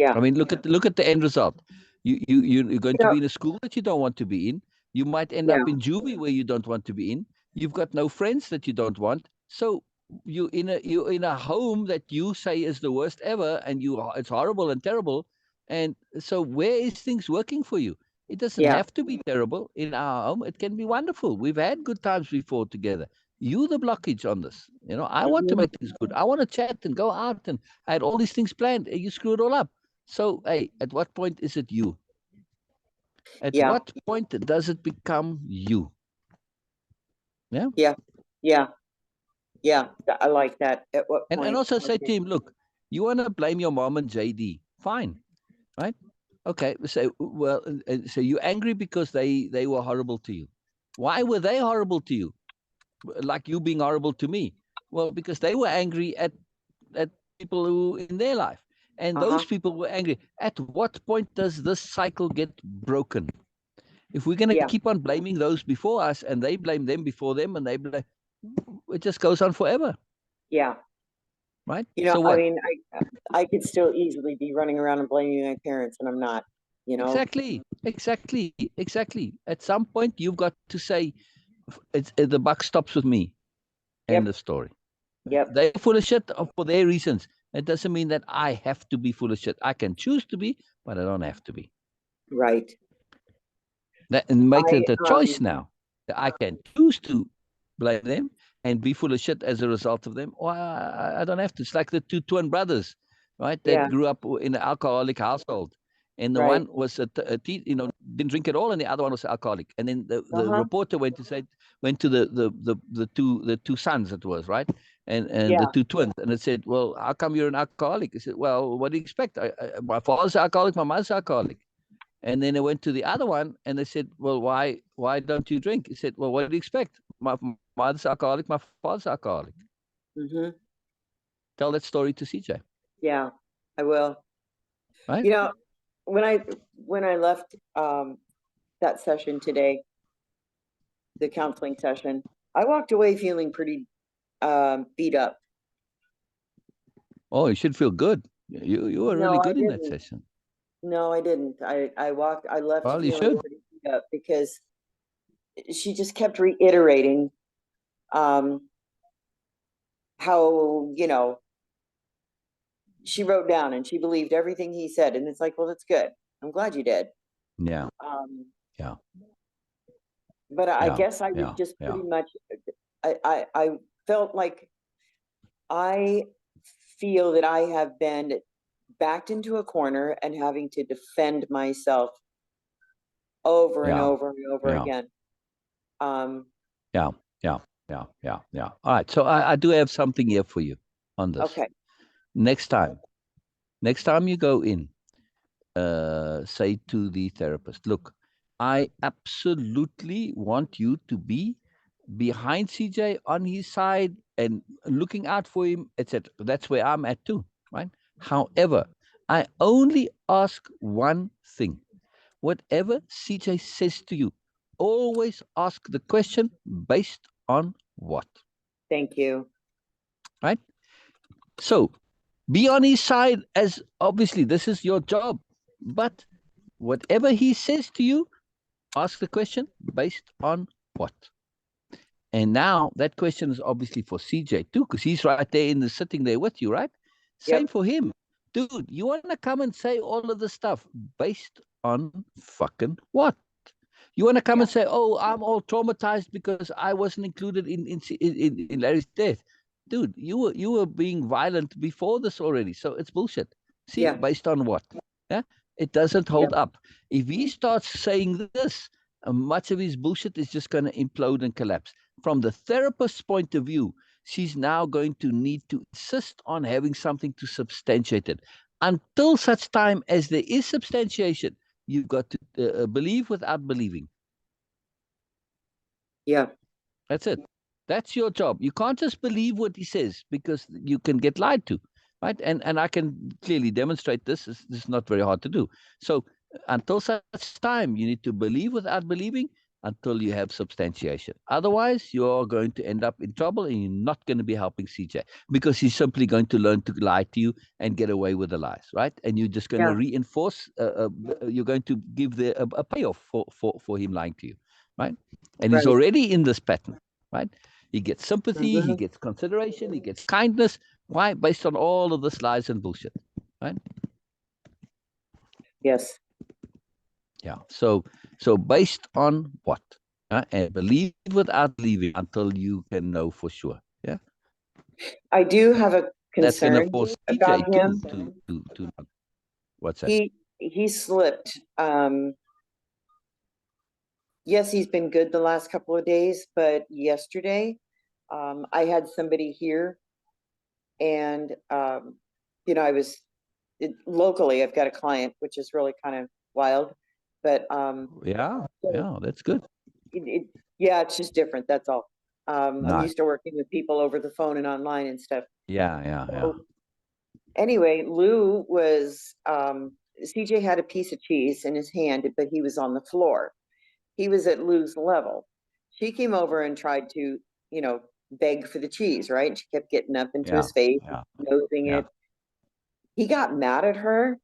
I mean, look at the end result. You're going to be in a school that you don't want to be in. You might end up in juvie where you don't want to be in. You've got no friends that you don't want. So you're in a home that you say is the worst ever, and it's horrible and terrible. And so where is things working for you? It doesn't have to be terrible in our home. It can be wonderful. We've had good times before together. You the blockage on this. I want to make things good. I want to chat and go out, and I had all these things planned. You screw it all up. So, hey, at what point is it you? At what point does it become you? Yeah. I like that. At what point? And also say to him, look, you want to blame your mom and JD. Fine. Right? Okay. So, so you're angry because they were horrible to you. Why were they horrible to you? Like you being horrible to me? Well, because they were angry at people who in their life. And those people were angry. At what point does this cycle get broken? If we're going to keep on blaming those before us, and they blame them before them, and it just goes on forever. Yeah. Right? So what? I mean, I could still easily be running around and blaming my parents, and I'm not. Exactly. At some point, you've got to say, the buck stops with me. End of story. They're full of shit for their reasons. It doesn't mean that I have to be full of shit. I can choose to be, but I don't have to be. Right. And make it a choice now. That I can choose to blame them and be full of shit as a result of them, or I don't have to. It's like the two twin brothers, right? That grew up in an alcoholic household. And the one was didn't drink at all, and the other one was alcoholic. And then the reporter went to the two sons, it was, right, and the two twins, and it said, well, how come you're an alcoholic? He said, well, what do you expect? My father's alcoholic, my mother's alcoholic. And then they went to the other one, and they said, well, why don't you drink? He said, well, what do you expect? My mother's alcoholic, my father's alcoholic. Tell that story to CJ. Yeah, I will. Right. When I left that session today, the counseling session, I walked away feeling pretty beat up. Oh, you should feel good. You were really good in that session. No, I didn't. I left feeling pretty beat up because she just kept reiterating how, she wrote down and she believed everything he said. And it's like, well, that's good. I'm glad you did. Yeah. But I guess I was just pretty much, I felt like I feel that I have been backed into a corner and having to defend myself over and Yeah. over and over Yeah. again. Yeah. Yeah. Yeah. Yeah. Yeah. All right. So I do have something here for you on this. Okay. Next time you go in, say to the therapist, look, I absolutely want you to be behind CJ, on his side and looking out for him, etc. That's where I'm at too, right? However, I only ask one thing. Whatever CJ says to you, always ask the question based on what, Thank you. right? So be on his side, as obviously this is your job, but whatever he says to you, ask the question based on what. And now that question is obviously for CJ too, because he's right there in the sitting there with you, right? Same Yep. for him. Dude, you want to come and say all of this stuff based on fucking what? You want to come Yeah. and say, "Oh, I'm all traumatized because I wasn't included in Larry's death." Dude, you were being violent before this already, so it's bullshit. See, Yeah. based on what? Yeah, it doesn't hold Yep. up. If he starts saying this, much of his bullshit is just going to implode and collapse. From the therapist's point of view, she's now going to need to insist on having something to substantiate it. Until such time as there is substantiation, you've got to believe without believing. Yeah. That's it. That's your job. You can't just believe what he says because you can get lied to, right? And I can clearly demonstrate this. This is not very hard to do. So until such time, you need to believe without believing until you have substantiation. Otherwise, you're going to end up in trouble and you're not going to be helping CJ because he's simply going to learn to lie to you and get away with the lies, right? And you're just going Yeah. to reinforce, you're going to give a payoff for him lying to you, right? And he's Right. already in this pattern, right? He gets sympathy, he Mhm. gets consideration, he gets kindness. Why? Based on all of this lies and bullshit, right? Yes. Yeah. So based on what? And believe without believing until you can know for sure. Yeah. I do have a That's going to concern force about CJ too him. to what's that? He slipped. Yes, he's been good the last couple of days, but yesterday, I had somebody here and, I was locally, I've got a client, which is really kind of wild, but, Yeah. so Yeah. That's good. yeah, it's just different. That's all. I'm Nice. used to working with people over the phone and online and stuff. Yeah. Yeah. Yeah. So anyway, Lou was, CJ had a piece of cheese in his hand, but he was on the floor. He was at Lou's level. She came over and tried to, beg for the cheese, right? She kept getting up into Yeah. his face, Yeah. nosing Yeah. it. He got mad at her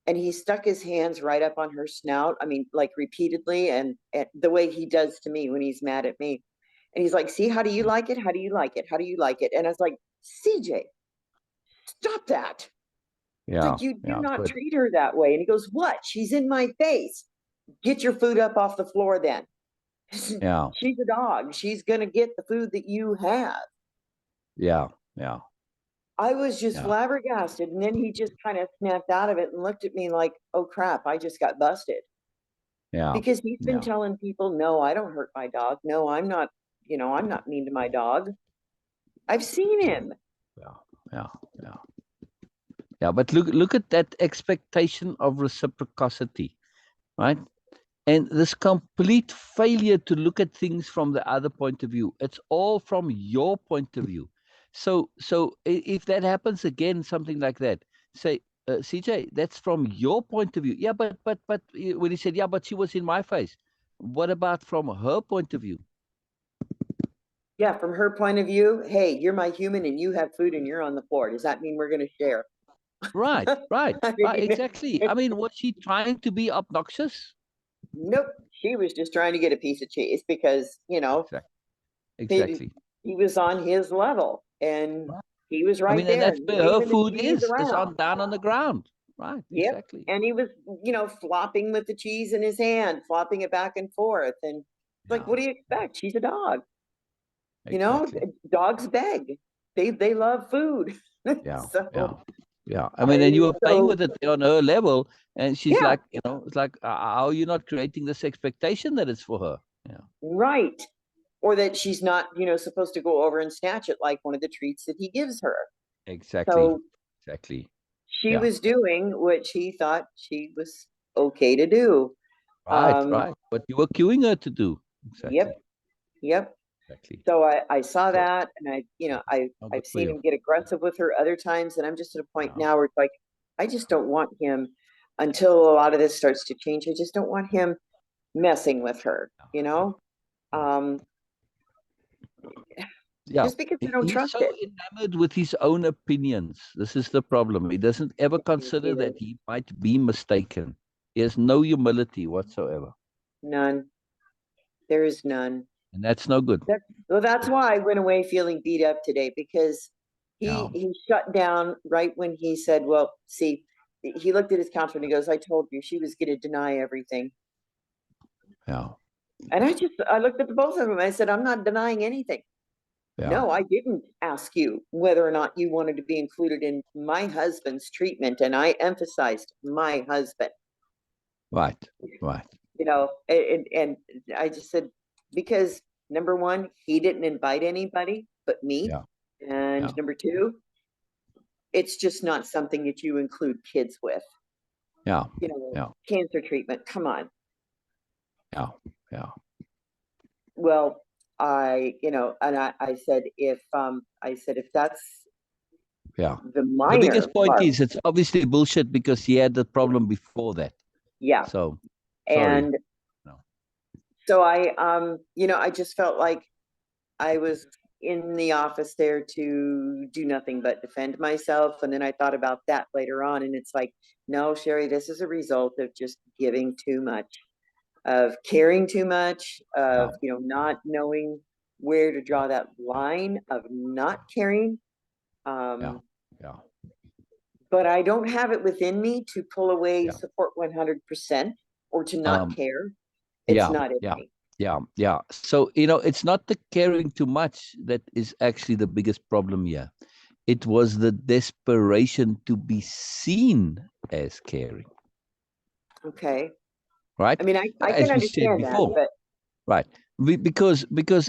and he stuck his hands right up on her snout. I mean, like repeatedly, and the way he does to me when he's mad at me. And he's like, see, how do you like it? How do you like it? How do you like it? And I was like, CJ, stop that. It's Yeah. like, you do Yeah. not Good. treat her that way. And he goes, what? She's in my face. Get your food up off the floor then. Yeah. She's a dog. She's going to get the food that you have. Yeah. Yeah. I was just Yeah. flabbergasted. And then he just kind of snapped out of it and looked at me like, oh crap, I just got busted. Yeah. Because he's been Yeah. telling people, no, I don't hurt my dog. No, I'm not mean to my dog. I've seen him. Yeah. Yeah. Yeah. Yeah, but look at that expectation of reciprocity, right? And this complete failure to look at things from the other point of view. It's all from your point of view. So if that happens again, something like that, say, CJ, that's from your point of view. Yeah, but when he said, yeah, but she was in my face. What about from her point of view? Yeah, from her point of view, hey, you're my human and you have food and you're on the floor. Does that mean we're going to share? Right, right, I right, mean, exactly. I mean, was she trying to be obnoxious? nope. She was just trying to get a piece of cheese because, Exactly. he, Exactly. he was on his level and he was I right mean, and there that's and where her waving the food cheese is around. on down on the ground. Right, Yep. exactly. And he was, flopping with the cheese in his hand, flopping it back and forth. And it's like, Yeah, what do you expect? She's a dog. exactly. Dogs beg. They love food. Yeah, So yeah. Yeah. I mean, and you were playing So, with it on her level, and she's yeah, like, it's like, how are you not creating this expectation that it's for her? Yeah. right. Or that she's not, supposed to go over and snatch it like one of the treats that he gives her. Exactly. So Exactly. she Yeah. was doing what she thought she was okay to do. Right. Right. But you were cueing her to do. Yep, Exactly. yep. Exactly. So I saw So, that, and yeah. Oh, I've good for seen you. him get aggressive with her other times, and I'm just at a point Yeah. now where it's like, I just don't want him, until a lot of this starts to change. I just don't want him messing with her, um, Yeah. just because I don't He's trust so it. enamored with his own opinions. This is the problem. He doesn't ever consider that he might be mistaken. He has no humility whatsoever. None. There is none. And that's no good. Well, that's why I went away feeling beat up today, because Yeah. he shut down right when he said, well, see, he looked at his counselor and he goes, I told you she was going to deny everything. Yeah. And I looked at the both of them. I said, I'm not denying anything. Yeah. No, I didn't ask you whether or not you wanted to be included in my husband's treatment. And I emphasized my husband, Right. Right. and I just said, because number one, he didn't invite anybody but me. Yeah. And Yeah. number two, it's just not something that you include kids with, Yeah. Yeah. cancer treatment. Come on. Yeah. Yeah. Well, and I said, if that's Yeah. the The minor biggest point part, is it's obviously bullshit because he had the problem before that. yeah. So sorry. And No. so I just felt like I was in the office there to do nothing but defend myself. And then I thought about that later on, and it's like, no, Sherry, this is a result of just giving too much, of caring too much, of, not knowing where to draw that line of not caring. Yeah. Yeah. But I don't have it within me to pull away Yeah. support 100% or to not care. It's Yeah. not in Yeah. me. Yeah. Yeah. So, it's not the caring too much that is actually the biggest problem here. It was the desperation to be seen as caring. Okay. Right? I mean, I can As we said understand that, before. but Right. Because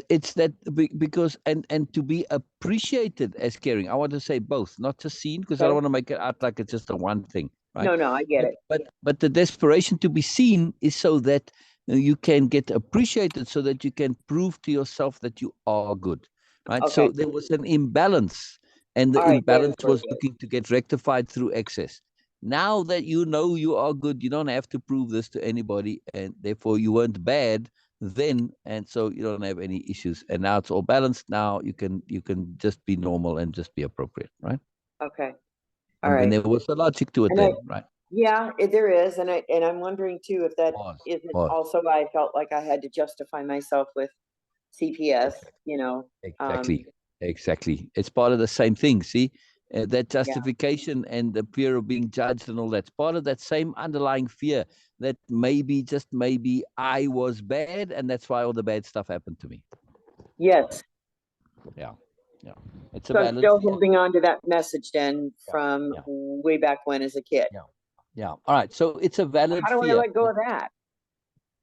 it's that because and to be appreciated as caring. I want to say both, not just seen, because I don't okay. want to make it out like it's just a one thing, right? No, I get it. But the desperation to be seen is so that you can get appreciated, so that you can prove to yourself that you are good, right? So Okay. there was an imbalance, and the All right. There's imbalance where it was is. looking to get rectified through excess. Now that you know you are good, you don't have to prove this to anybody, and therefore you weren't bad then, and so you don't have any issues. And now it's all balanced. Now you can just be normal and just be appropriate, right? Okay. All And right. there was a logic to it And then, right? yeah, there is. And I'm wondering too, if that isn't Was. also why I felt like I had to justify myself with CPS, Exactly. Exactly. It's part of the same thing. See, that yeah. justification and the fear of being judged and all that's part of that same underlying fear that maybe, just maybe, I was bad, and that's why all the bad stuff happened to me. Yes. Yeah. Yeah. It's a So I'm valid still fear. holding on to that message then from Yeah. way back when as a kid. Yeah. Yeah. All right. So it's a valid How do I fear. let go of that?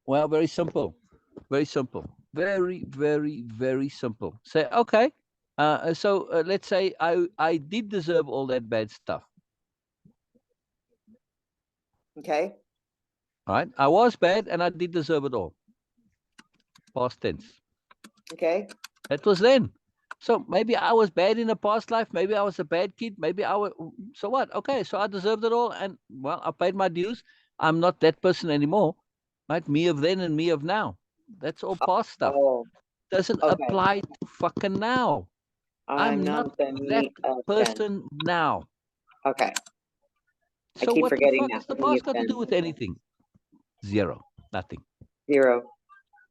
Well, very simple. Very simple. Very, very, very simple. Say, okay. So let's say I did deserve all that bad stuff. Okay. All right. I was bad and I did deserve it all. Past tense. Okay. That was then. So maybe I was bad in a past life. Maybe I was a bad kid. Maybe I was. So what? Okay. So I deserved it all. And well, I paid my dues. I'm not that person anymore. Right? Me of then and me of now. That's all past stuff. Oh, Doesn't okay. apply to fucking now. I'm I'm not not the that me of then. person now. Okay. I So keep what the forgetting fuck that has the me of past got to then. do with anything? Zero. Nothing. 0.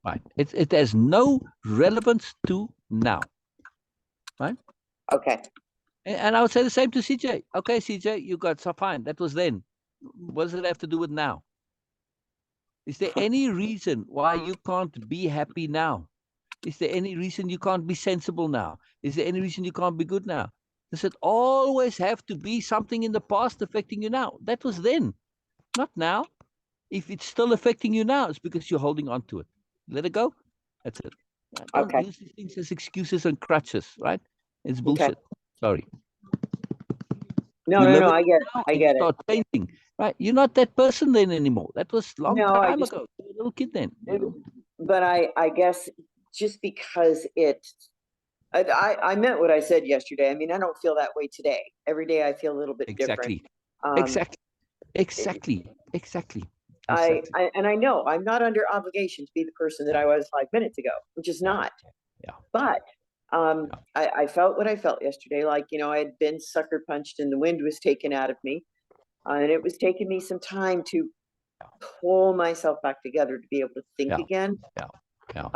Right. It has no relevance to now. Right. Okay. And I would say the same to CJ. Okay, CJ, you got so fine. That was then. What does it have to do with now? Is there any reason why you can't be happy now? Is there any reason you can't be sensible now? Is there any reason you can't be good now? Does it always have to be something in the past affecting you now? That was then, not now. If it's still affecting you now, it's because you're holding on to it. Let it go. That's it. Don't Okay. use these things as excuses and crutches, right? It's Okay. bullshit. Sorry. No, You no, live no. it I get it. now I and you get it. start changing, right? You're not that person then anymore. That was a long No, I time just, ago. You were a little kid then, you know. but I guess just because I meant what I said yesterday. I mean, I don't feel that way today. Every day I feel a little bit different. Exactly. Exactly. Exactly. Exactly. Exactly. And I know I'm not under obligation to be the person that I was 5 minutes ago, which is not. Yeah. But I felt what I felt yesterday. Like, you know, I had been sucker punched and the wind was taken out of me. And it was taking me some time to pull myself back together to be able to think Yeah. again. Yeah. Yeah.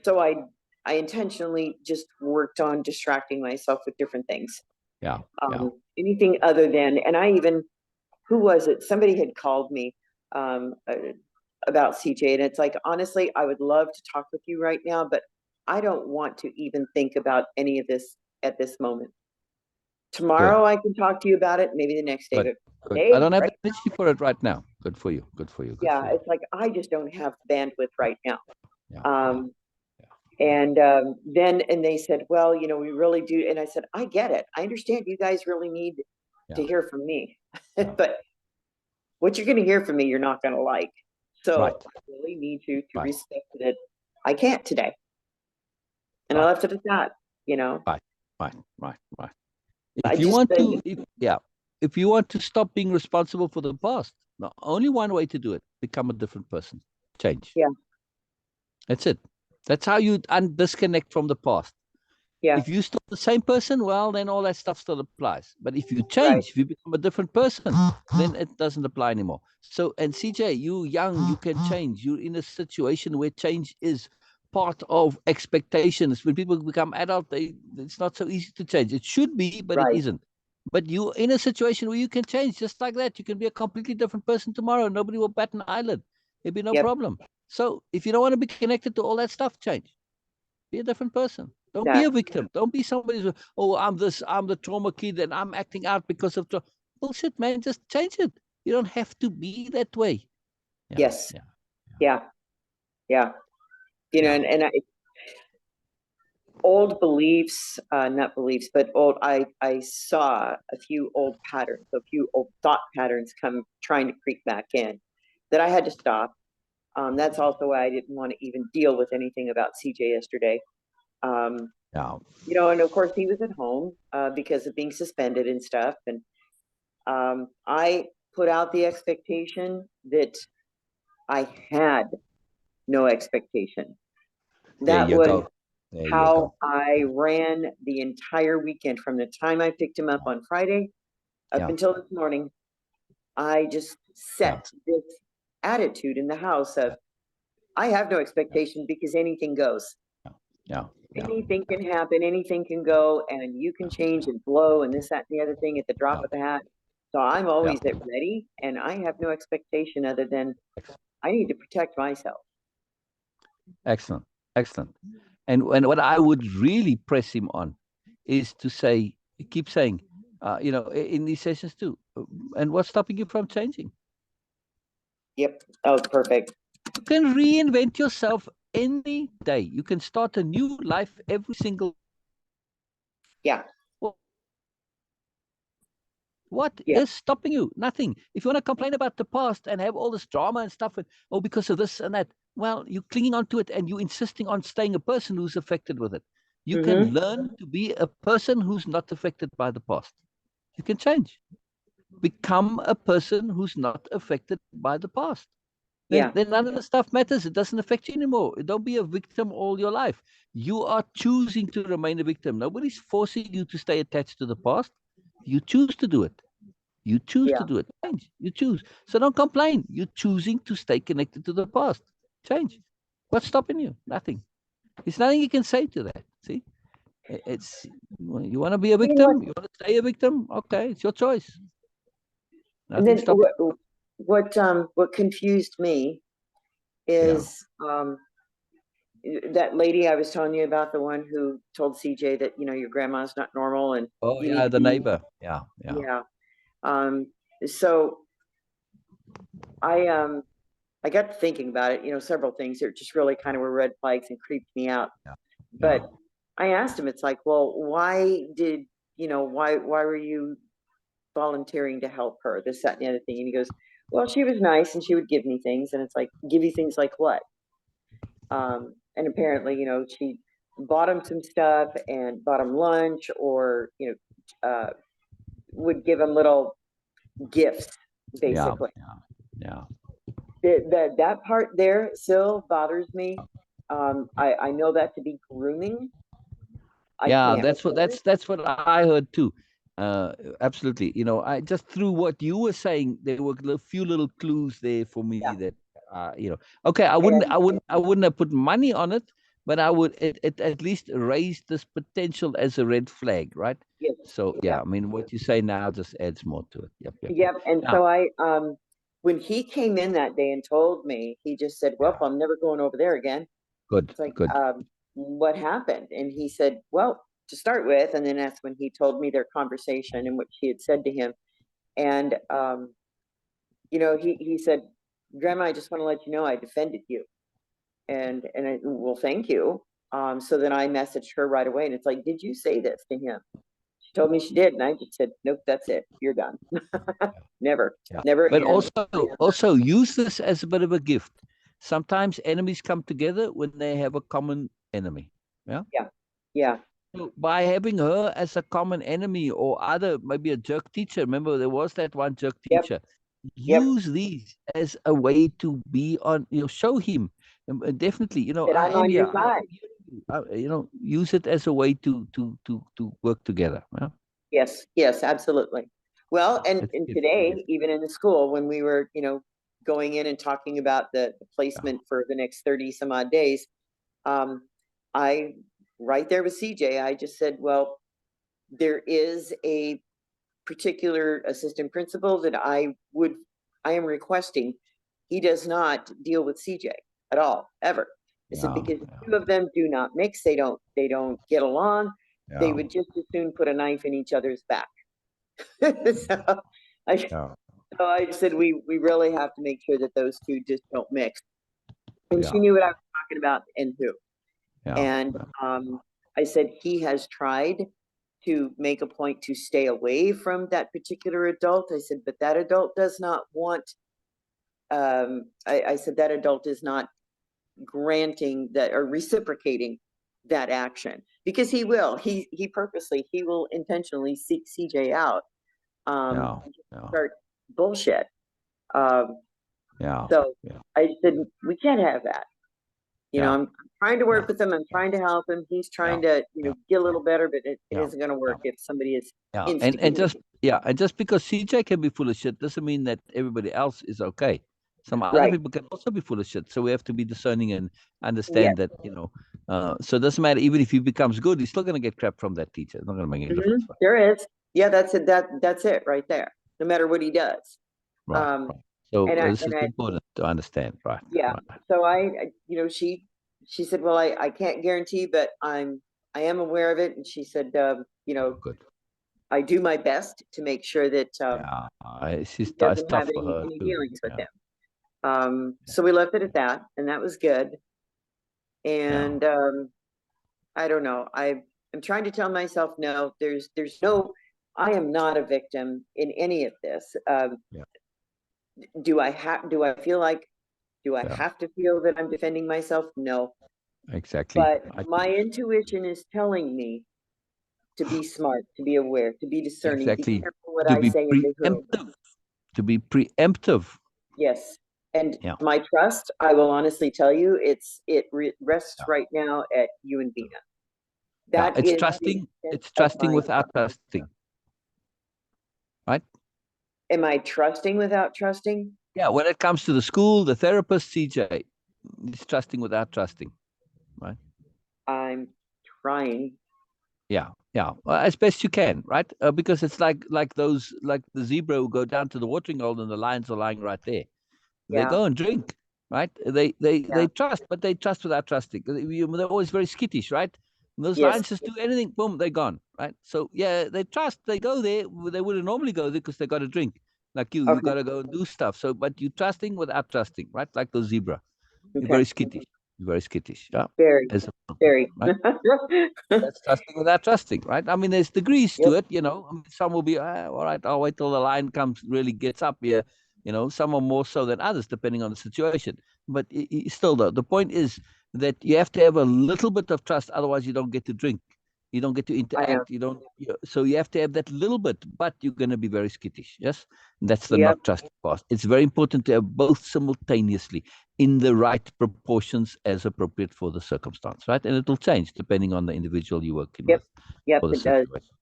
So I intentionally just worked on distracting myself with different things. Yeah. Yeah. Anything other than, and I even, who was it? Somebody had called me about CJ, and it's like, honestly, I would love to talk with you right now, but I don't want to even think about any of this at this moment. Tomorrow I can talk to you about it, maybe the next day. Good. But Good. I don't have the energy for it right now. Good for you. Good for you. Good yeah, for you. it's like I just don't have the bandwidth right now. Yeah. And then they said, well, you know, we really do. And I said, I get it. I understand you guys really need to hear from me. But what you're going to hear from me, you're not going to like. So Right. I really need you to Right. respect that I can't today. And I Right. left it at that, you know. Right. Right. Right. Right. I If you just want think, to, if you want to stop being responsible for the past, only one way to do it: become a different person, change. yeah, That's it. That's how you disconnect from the past. yeah, If you're still the same person, well, then all that stuff still applies. But if you right, change, if you become a different person, then it doesn't apply anymore. So, and CJ, you young, you can change. You're in a situation where change is part of expectations. When people become adult, it's not so easy to change. It should be, but it right, isn't. But you're in a situation where you can change just like that. You can be a completely different person tomorrow. Nobody will bat an eyelid. It'll be no yep, problem. So if you don't want to be connected to all that stuff, change. Be a different person. Don't be that, a victim. Don't be somebody who, oh, I'm the trauma kid and I'm acting out because of bullshit, man. Just change it. You don't have to be that way. Yeah, yes, yeah, yeah. You know, yeah, and old beliefs, not beliefs, but I saw a few old patterns, a few old thought patterns come trying to creep back in that I had to stop. That's also why I didn't want to even deal with anything about CJ yesterday. yeah, You know, and of course he was at home because of being suspended and stuff. And I put out the expectation that I had no expectation. There That you was go. There you how go. I ran the entire weekend from the time I picked him up on Friday up Yeah, until this morning. I just yeah, set this attitude in the house of I have no expectation because anything goes. yeah, yeah, Anything can happen, anything can go, and you can change and blow and this, that, and the other thing at the drop yeah, of a hat. So I'm yeah. always at ready, and I have no expectation other than I need to protect myself. Excellent, excellent. And what I would really press him on is to say, keep saying, in these sessions too. And what's stopping you from changing? Yep. Oh, perfect. You can reinvent yourself any day. You can start a new life every single. Yeah. What Yeah. is stopping you? Nothing. If you want to complain about the past and have all this drama and stuff, and because of this and that, well, you're clinging on to it and you're insisting on staying a person who's affected with it. You can learn to be a person who's not affected by the past. You can change. Become a person who's not affected by the past. Yeah. Then none of the stuff matters. It doesn't affect you anymore. Don't be a victim all your life. You are choosing to remain a victim. Nobody's forcing you to stay attached to the past. You choose to do it. You choose Yeah. to do it. Change. You choose. So don't complain. You're choosing to stay connected to the past. Change. What's stopping you? Nothing. There's nothing you can say to that. See? It's you want to be a You know victim. You want to stay a victim. Okay, it's your choice. and Nothing then stopping. what confused me Yeah. is that lady I was telling you about, the one who told CJ that, your grandma's not normal and Oh, you yeah, need to the be, neighbor. Yeah. yeah. So I got to thinking about it, several things that just really kind of were red flags and creeped me out. Yeah. But I asked him, it's like, well, why were you volunteering to help her, this, that, and the other thing? And he goes, well, she was nice and she would give me things. And it's like, give you things like what? And apparently, she bought him some stuff and bought him lunch, or, would give him little gifts, basically. Yeah. That part there still bothers me. I know that to be grooming. Yeah, that's what I heard too. Absolutely. I just through what you were saying, there were a few little clues there for me that, okay, I wouldn't have put money on it, but I would it at least raise this potential as a red flag, right? Yes. So yeah, I mean, what you say now just adds more to it. Yep. And Yeah. so when he came in that day and told me, he just said, well, I'm never going over there again. Good. It's like, Good. what happened? And he said, well, to start with, and then that's when he told me their conversation and what she had said to him. And, he said, Grandma, I just want to let you know I defended you. And well, thank you. So then I messaged her right away, and it's like, did you say this to him? She told me she did, and I just said, nope, that's it. You're done. Never But again. also use this as a bit of a gift. Sometimes enemies come together when they have a common enemy. Yeah. So by having her as a common enemy, or maybe a jerk teacher, remember there was that one jerk Yep. teacher. Use these as a way to be on, show him, definitely, That I'm on your side. use it as a way to work together. Yeah? Yes, absolutely. Well, and It's today, even in the school, when we were, going in and talking about the placement for the next 30 some odd days, I, right there with CJ, I just said, well, there is a particular assistant principal that I am requesting. He does not deal with CJ at all, ever. I said, because the two of them do not mix. They don't get along. They would just as soon put a knife in each other's back. So I said, we really have to make sure that those two just don't mix. And she knew what I was talking about and who. And I said, he has tried to make a point to stay away from that particular adult. I said, but that adult does not want, I said, that adult is not granting that or reciprocating that action, because he will, he will intentionally seek CJ out, start bullshit. So I said, we can't have that. I'm trying to work with him. I'm trying to help him. He's trying to, get a little better, but it isn't going to work if somebody is and just because CJ can be full of shit doesn't mean that everybody else is okay. Some other people can also be full of shit. So we have to be discerning and understand that, so it doesn't matter. Even if he becomes good, he's still going to get crap from that teacher. It's not going to make any difference. There is. Yeah, that's it. That's it right there. No matter what he does. Right. So this is important to understand. Right. Yeah. Right. So she said, well, I can't guarantee, but I am aware of it. And she said, Good. I do my best to make sure that She's he doesn't tough have for her any too. dealings with him. So we left it at that, and that was good. And I don't know. I'm trying to tell myself, no, there's no, I am not a victim in any of this. Do I feel like, do I have to feel that I'm defending myself? No. Exactly. But my intuition is telling me to be smart, to be aware, to be discerning, Exactly. be careful what I say in the room. To be preemptive. Yes. And my trust, I will honestly tell you, it rests right now at you and Vina. It's trusting. It's trusting without trusting. Right? Am I trusting without trusting? Yeah. When it comes to the school, the therapist, CJ, it's trusting without trusting. Right? I'm trying. Yeah. Well, as best you can, right? Because it's like the zebra who go down to the watering hole and the lions are lying right there. They go and drink. right? They Yeah. trust, but they trust without trusting. They're always very skittish, right? And those Yes. lions just do anything, boom, they're gone, right? So yeah, they trust. They go there. They wouldn't normally go there because they got to drink. Like you Okay. got to go and do stuff. So, but you trusting without trusting, right? Like the zebra. You're Okay. very skittish. You're very skittish. Yeah. Very, As a, very. right? That's trusting without trusting, right? I mean, there's degrees Yep. to it, you know. I mean, some will be, all right, I'll wait till the lion comes, really gets up here. You know, some are more so than others, depending on the situation. But still, though, the point is that you have to have a little bit of trust, otherwise you don't get to drink. You don't get to I know. interact. You don't. So you have to have that little bit, but you're going to be very skittish. Yes, that's the Yep. not trust part. It's very important to have both simultaneously in the right proportions as appropriate for the circumstance, right? And it will change depending on the individual you're working Yep. with Yep. or the It does. situation.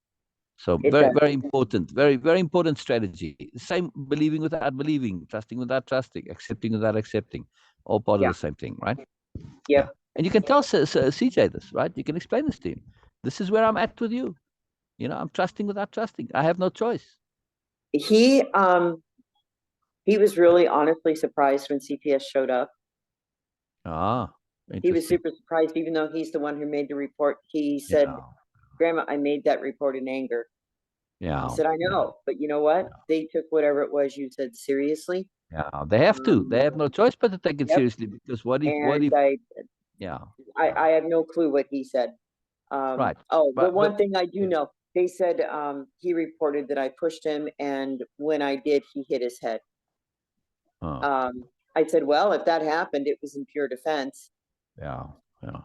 So It very, does. very important, very, very important strategy. Same believing without believing, trusting without trusting, accepting without accepting, all part of Yeah. the same thing, right? Yep. Yeah. And you can tell CJ this, right? You can explain this to him. This is where I'm at with you. You know, I'm trusting without trusting. I have no choice. He was really honestly surprised when CPS showed up. Ah, He was interesting. super surprised, even though he's the one who made the report. He said, Yeah. Grandma, I made that report in anger. Yeah. I said, I Yeah. know, but you know what? They took whatever it was you said seriously. Yeah. They have to. They have no choice but to take it Yep. seriously because what if, And yeah. I have no clue what he said. Right. Oh, the But one thing I do yes. know, they said he reported that I pushed him, and when I did, he hit his head. Oh, I said, well, if that happened, it was in pure defense. yeah. Yeah.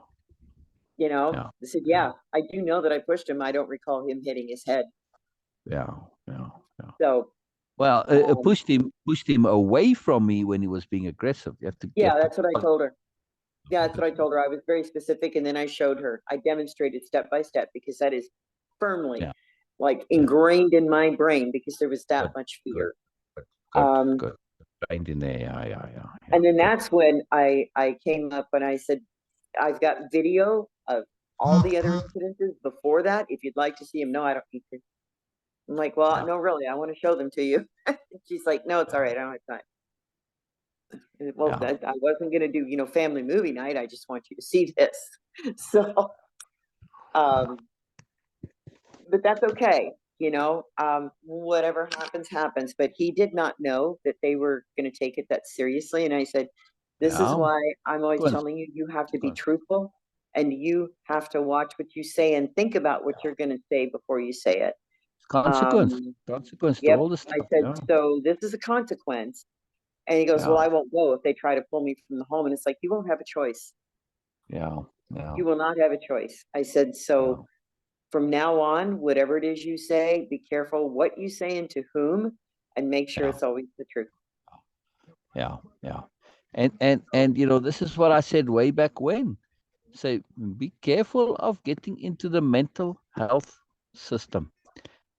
You know, Yeah. I said, yeah, I do know that I pushed him. I don't recall him hitting his head. Yeah. Yeah. Yeah. So, Well, pushed him away from me when he was being aggressive. You have to yeah, get that's what I told her. Yeah, that's what I told her. I was very specific, and then I showed her. I demonstrated step by step because that is firmly Yeah. like ingrained in my brain because there was that Good, much good, fear. good. Trained in there. Yeah. And then Good. that's when I came up and I said, I've got video of all the other incidences before that. If you'd like to see them, no, I don't need to. I'm like, well, Yeah. no, really, I want to show them to you. She's like, no, it's all right. I don't have time. Well, Yeah. I wasn't going to do, family movie night. I just want you to see this. So, um, but that's okay. Whatever happens, happens. But he did not know that they were going to take it that seriously. And I said, this is Yeah. why I'm always Consequence. telling you, you have to be Consequence. truthful and you have to watch what you say and think about what you're going to say before you say it. Consequence. Consequence to Yep. all the I stuff. said, Yeah. so this is a consequence. And he goes, well, Yeah. I won't go if they try to pull me from the home. And it's like, you won't have a choice. Yeah. Yeah. You will not have a choice. I said, so from now on, whatever it is you say, be careful what you say and to whom, and make sure Yeah. it's always the truth. Yeah. Yeah. And this is what I said way back when. Say, be careful of getting into the mental health system.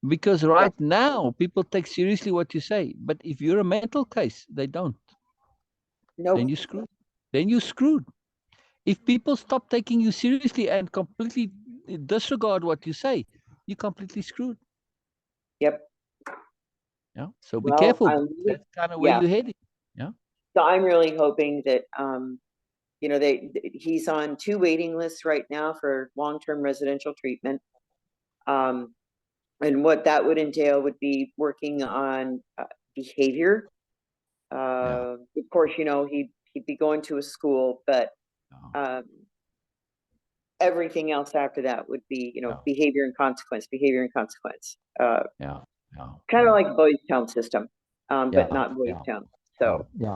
Because Yep. right now, people take seriously what you say. But if you're a mental case, they don't. Nope. Then you're screwed. Then you're screwed. If people stop taking you seriously and completely disregard what you say, you're completely screwed. Yep. Yeah. So be Well, careful. That's kind of where yeah. you're heading. Yeah. So I'm really hoping that he's on 2 waiting lists right now for long-term residential treatment. And what that would entail would be working on behavior. Of course, he'd be going to a school, but everything else after that would be, behavior and consequence. Yeah. Kind of like Boys Town system, but not Boys Town. So Yeah.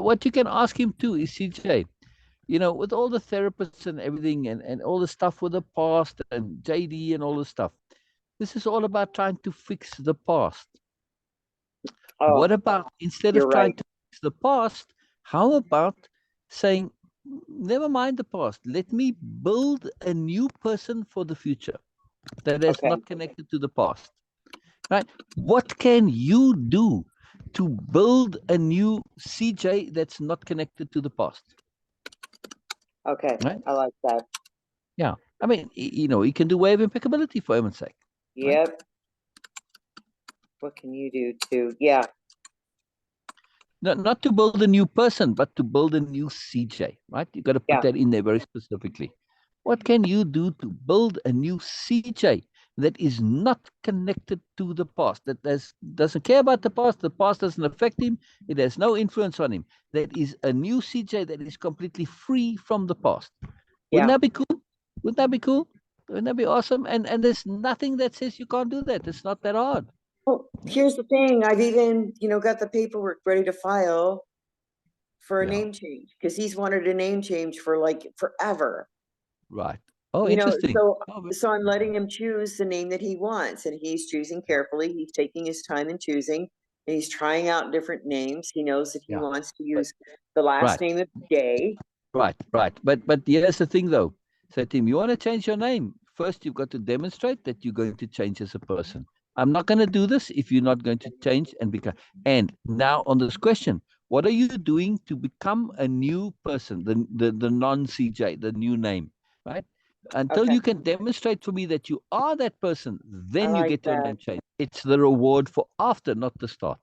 What you can ask him too is, CJ, with all the therapists and everything and all the stuff with the past and JD and all the stuff, this is all about trying to fix the past. What about, instead of you're trying right. to fix the past, how about saying, never mind the past, let me build a new person for the future that is Okay. not connected to the past, right? What can you do to build a new CJ that's not connected to the past? Okay. Right? I like that. Yeah. I mean, he can do way of impeccability for heaven's sake. Right? Yep. What can you do too? Yeah. not to build a new person, but to build a new CJ, right? You got to put Yeah. that in there very specifically. What can you do to build a new CJ that is not connected to the past, that doesn't care about the past doesn't affect him, it has no influence on him, that is a new CJ that is completely free from the past? Wouldn't Yeah. that be cool? Wouldn't that be cool? Wouldn't that be awesome? And there's nothing that says you can't do that. It's not that hard. Well, here's the thing. I've even, got the paperwork ready to file for a Yeah. name change because he's wanted a name change for like forever. Right. Oh, interesting. So Oh, I'm letting him choose the name that he wants, and he's choosing carefully. He's taking his time in choosing, and he's trying out different names. He knows that he yeah. wants to use the last Right. name of Day. Right. Right. But here's the thing, though. So, Tim, you want to change your name? First, you've got to demonstrate that you're going to change as a person. I'm not going to do this if you're not going to change and become. And now on this question, what are you doing to become a new person, the non-CJ, the new name, right? Until Okay, you can demonstrate for me that you are that person, I then you like get your that. name changed. It's the reward for after, not the start.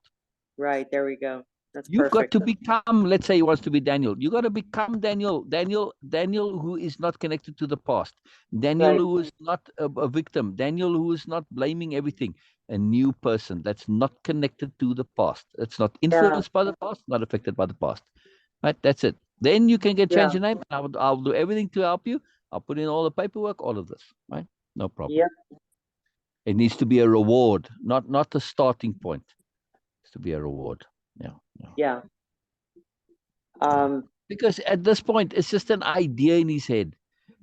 Right, there we go. That's You've got perfect. to become, let's say he wants to be Daniel. You got to become Daniel who is not connected to the past. Daniel Right. who is not a victim. Daniel who is not blaming everything. A new person that's not connected to the past. It's not Yeah, influenced by the past, not affected by the past. Right? That's it. Then you can get change yeah, your name. I'll do everything to help you. I'll put in all the paperwork, all of this. Right? No problem. yep, It needs to be a reward, not a starting point. It needs to be a reward. Yeah. Yeah. yeah. Yeah. Um, Because at this point, it's just an idea in his head.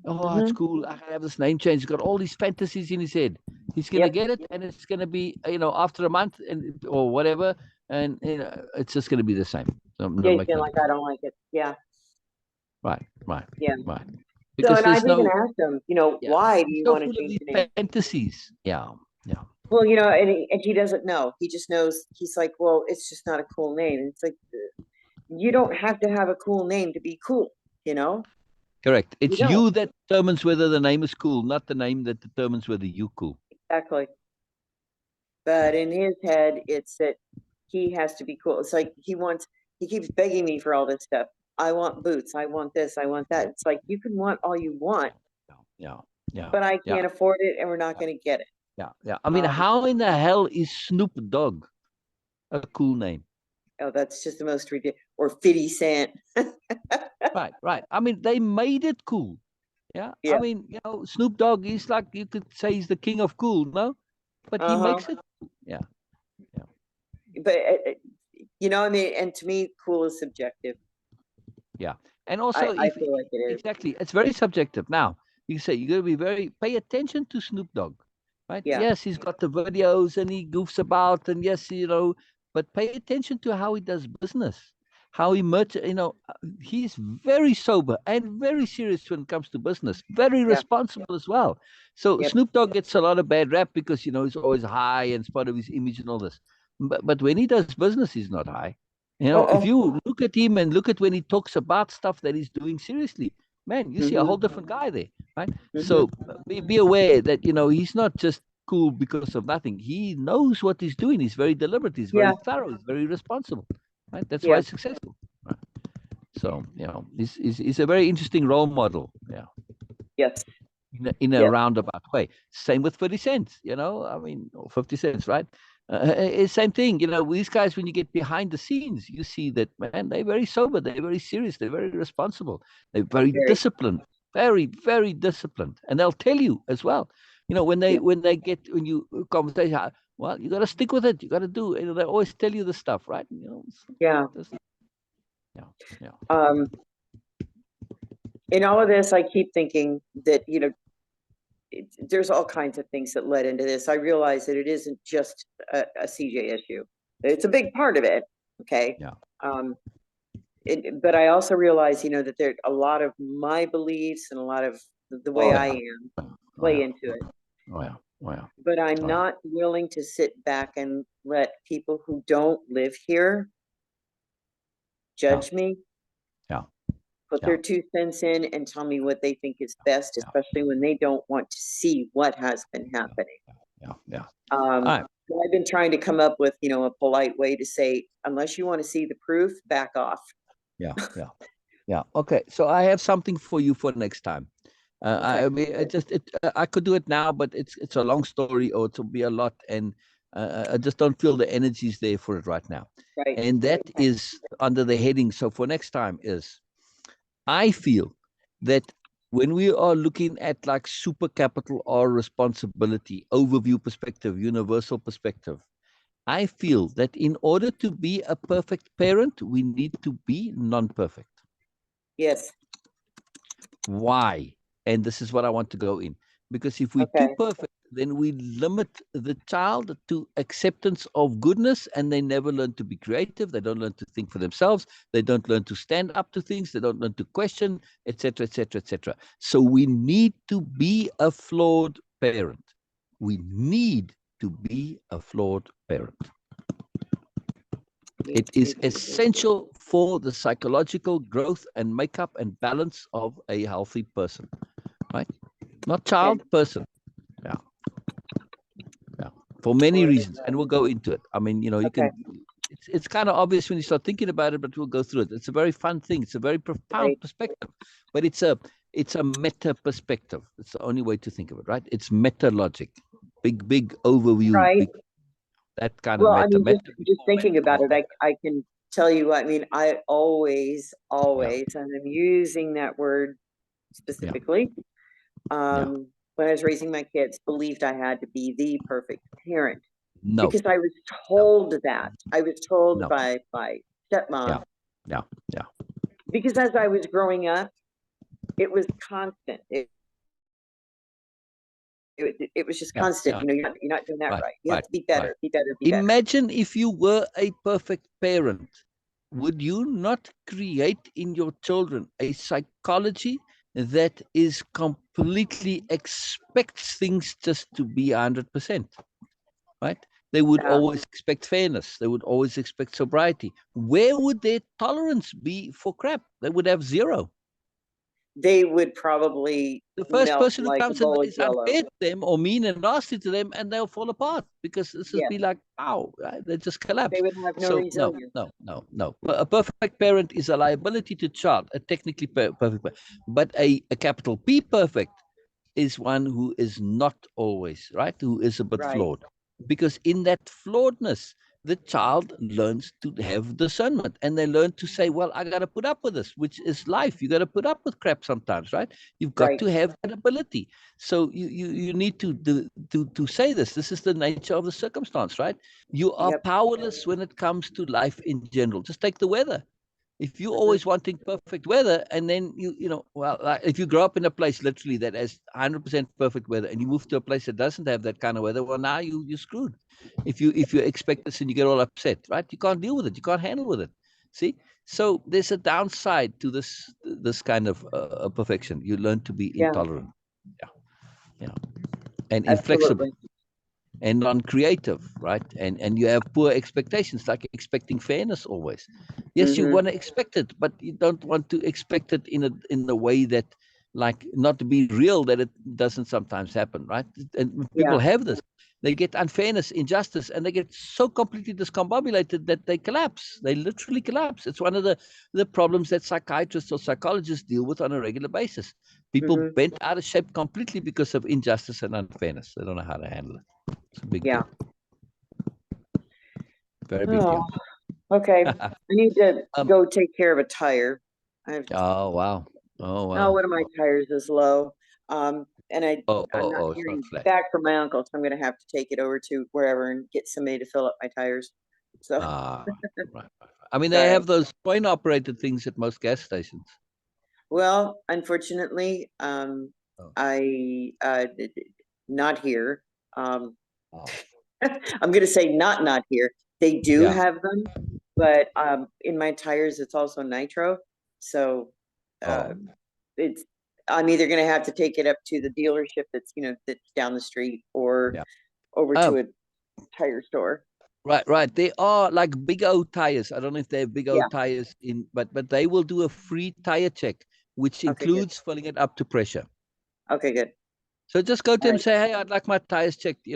Oh, it's mhm, cool. I can have this name change. He's got all these fantasies in his head. He's gonna yep. get it, and it's gonna be, after a month or whatever, and it's just gonna be the same. So no Yeah, you make feel no like I difference. don't like it. Yeah, Right, right, yeah. right. So, Because and there's I've even no, asked him, yeah, why do he's you so want to full of change these the name? fantasies. Yeah, yeah, Well, and he doesn't know. He just knows. He's like, well, it's just not a cool name. And it's like, you don't have to have a cool name to be cool. You know, correct. you It's don't you that determines whether the name is cool, not the name that determines whether you cool. exactly. But in his head, it's that he has to be cool. It's like he keeps begging me for all this stuff. I want boots. I want this. I want that. It's like, you can want all you want, Yeah, yeah, yeah, but I yeah. can't afford it and we're not Yeah. going to get it. Yeah, yeah. I mean, Um, how in the hell is Snoop Dogg a cool name? oh, that's just the most ridiculous. Or 50 Cent. Right, right. I mean, they made it cool. Yeah. I Yeah. mean, Snoop Dogg is like, you could say he's the king of cool, no? But he Uh-huh. makes it. Yeah, yeah, But, I mean, and to me, cool is subjective. yeah. And also, I if feel like it is. exactly, it's very subjective. Now, you say you got to be pay attention to Snoop Dogg, right? Yeah. Yes, he's got the videos and he goofs about, and yes, but pay attention to how he does business, how he he's very sober and very serious when it comes to business, very Yeah. responsible as well. So Yep. Snoop Dogg gets a lot of bad rap because he's always high and it's part of his image and all this. But when he does business, he's not high. If Uh-uh. you look at him and look at when he talks about stuff that he's doing seriously, man, you see a Mm-hmm. whole different guy there, right? Mm-hmm. So be aware that he's not just cool because of nothing. He knows what he's doing. He's very deliberate. He's Yeah. very thorough. He's very responsible, right? That's why Yeah. he's successful. Right? So he's a very interesting role model. Yeah, Yes. in a Yes. roundabout way. Same with 50 cents, I mean, or 50 cents, right? It's same thing, these guys, when you get behind the scenes, you see that, man, they're very sober, they're very serious, they're very responsible, they're very Very. disciplined, very, very disciplined. And they'll tell you as well, when Yeah. when you conversation, well, you got to stick with it, you got to do, they always tell you the stuff, right? Yeah. Yeah, yeah. In all of this, I keep thinking that, there's all kinds of things that led into this. I realize that it isn't just a CJ issue. It's a big part of it. Okay. Yeah. But I also realize, that there a lot of my beliefs and a lot of the way Oh, I yeah. am Oh, play yeah. into it. Oh, yeah. Oh, yeah. But I'm Oh, yeah. not willing to sit back and let people who don't live here Yeah. judge me, Yeah. put Yeah. their 2 cents in and tell me what they think is best, Yeah. especially when they don't want to see what has been happening. Yeah. Yeah. Um, All right. So I've been trying to come up with, a polite way to say, unless you want to see the proof, back off. Yeah, yeah, yeah. Okay, so I have something for you for next time. Okay. I mean, I could do it now, but it's a long story, or it'll be a lot, and I just don't feel the energy's there for it right now. Right. And that is under the heading. So for next time is, I feel that when we are looking at like super capital R responsibility, overview perspective, universal perspective, I feel that in order to be a perfect parent, we need to be non-perfect. Yes. Why? And this is what I want to go in. Because if we're too perfect, then we limit the child to acceptance of goodness, and they never learn to be creative. They don't learn to think for themselves. They don't learn to stand up to things. They don't learn to question, etc., etc., etc. So we need to be a flawed parent. We need to be a flawed parent. It is essential for the psychological growth and makeup and balance of a healthy person, right? Not child, person. Yeah. Yeah. For many reasons. And we'll go into it. I mean, you can, it's kind of obvious when you start thinking about it, but we'll go through it. It's a very fun thing. It's a very profound perspective, but it's a meta perspective. It's the only way to think of it, right? It's meta logic, big overview, Right. that kind Well, of meta. I mean, just thinking about it, I can tell you, I mean, I always, and I'm using that word specifically, when I was raising my kids, believed I had to be the perfect parent. No. Because I was told that. I was told by stepmom. Yeah. Because as I was growing up, it was constant. It was just constant. You're not doing that right. You have to be better, be better, be better. Imagine if you were a perfect parent. Would you not create in your children a psychology that is completely expects things just to be 100%, right? They would always expect fairness. They would always expect sobriety. Where would their tolerance be for crap? They would have zero. They would probably the first melt person who like comes a and bowl of is Jell-O. unfair to them or mean and nasty to them, and they'll fall apart because this would be like, wow, right? They just collapse. They would have no resilience. No. A perfect parent is a liability to child, a technically perfect parent. But a capital P perfect is one who is not always, right? Who is a bit flawed. Because in that flawedness, the child learns to have discernment, and they learn to say, well, I got to put up with this, which is life. You got to put up with crap sometimes, right? You've got to have that ability. So you need to say this. This is the nature of the circumstance, right? You are powerless when it comes to life in general. Just take the weather. If you're always wanting perfect weather, and then like if you grow up in a place literally that has 100% perfect weather, and you move to a place that doesn't have that kind of weather, well, now you're screwed. If you expect this and you get all upset, right? You can't deal with it. You can't handle with it. See? So there's a downside to this kind of perfection. You learn to be intolerant, and inflexible. And non-creative, right? And you have poor expectations, like expecting fairness always. Yes, you want to expect it, but you don't want to expect it in a way that, like, not to be real, that it doesn't sometimes happen, right? And people have this. They get unfairness, injustice, and they get so completely discombobulated that they collapse. They literally collapse. It's one of the problems that psychiatrists or psychologists deal with on a regular basis. People bent out of shape completely because of injustice and unfairness. They don't know how to handle it. It's a big deal. Very big deal. Okay. I need to go take care of a tire. Oh, wow. Oh, one of my tires is low. And I'm not hearing back from my uncle, so I'm going to have to take it over to wherever and get somebody to fill up my tires. So, right. I mean, they have those coin-operated things at most gas stations. Well, unfortunately, I not here. I'm going to say not here. They do have them, but in my tires, it's also nitro. So it's I'm either going to have to take it up to the dealership that's down the street, or over to a tire store. Right. They are like big old tires. I don't know if they have big old tires but they will do a free tire check, which includes filling it up to pressure. Okay, good. So just go to him and say, hey, I'd like my tires checked,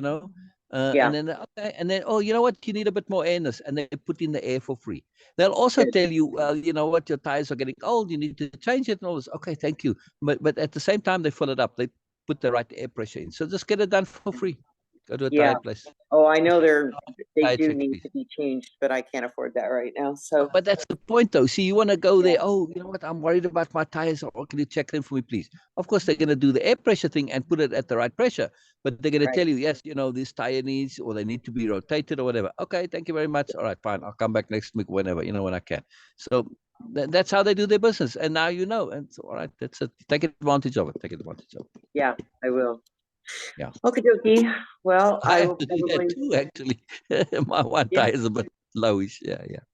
Yeah. And then, okay, and then, oh, you know what? You need a bit more air in this, and they put in the air for free. They'll also Good. tell you, well, you know what? Your tires are getting old. You need to change it and all this. Okay, thank you. But at the same time, they fill it up. They put the right air pressure in. So just get it done for free. Go to a Yeah. tire place. Oh, I know they Tire do check, need please. to be changed, but I can't afford that right now. So But that's the point, though. See, you want to go there. Yeah. Oh, you know what? I'm worried about my tires. Or can you check them for me, please? Of course, they're going to do the air pressure thing and put it at the right pressure. But they're going to Right. tell you, yes, you know, this tire needs, or they need to be rotated or whatever. Okay, thank you very much. All right, fine. I'll come back next week whenever, you know, when I can. So that's how they do their business. And now you know. And so, all right, that's it. Take advantage of it. Take advantage of it. Yeah, I will. Yeah. Okay, dokie. Well, I I have will to do that probably. too, actually. My one Yeah. tire is a bit lowish. Yeah, yeah.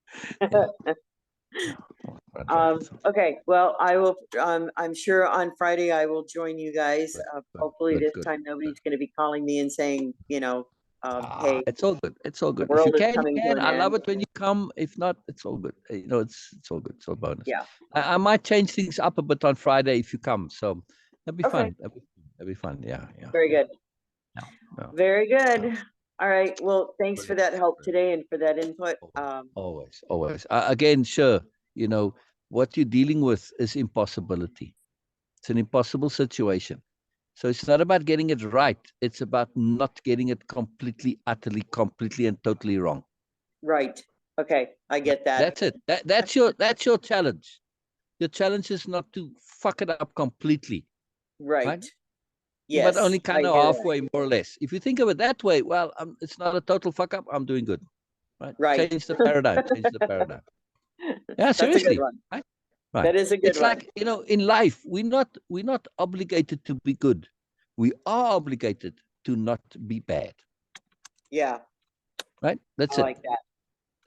Okay, well, I will, I'm sure on Friday I will join you guys. Hopefully good, this good. time nobody's gonna be calling me and saying, hey, It's all good. It's all the good. If you world is can, you coming to can. an I love end. it when you come. If not, it's all good. You know, it's all good. It's all bonus. Yeah, I might change things up a bit on Friday if you come. So that'd be okay, fun. That'd be fun. Yeah, yeah. very good, Yeah, yeah. very good. So, All right, well, thanks for that help today and for that input. always, always. Again, sure. You know, what you're dealing with is impossibility. It's an impossible situation. So it's not about getting it right. It's about not getting it completely, utterly, completely, and totally wrong. Right, okay, I get that. That's it. That's your challenge. Your challenge is not to fuck it up completely. Right. Yes. But only kind of halfway, more or less. If you think of it that way, well, it's not a total fuck up. I'm doing good. Right. Change the paradigm. Change the paradigm. Yeah, That's a seriously. good one. Right? That is a good It's one. like, you know, in life, we're not obligated to be good. We are obligated to not be bad. Yeah. Right? That's I it. like that.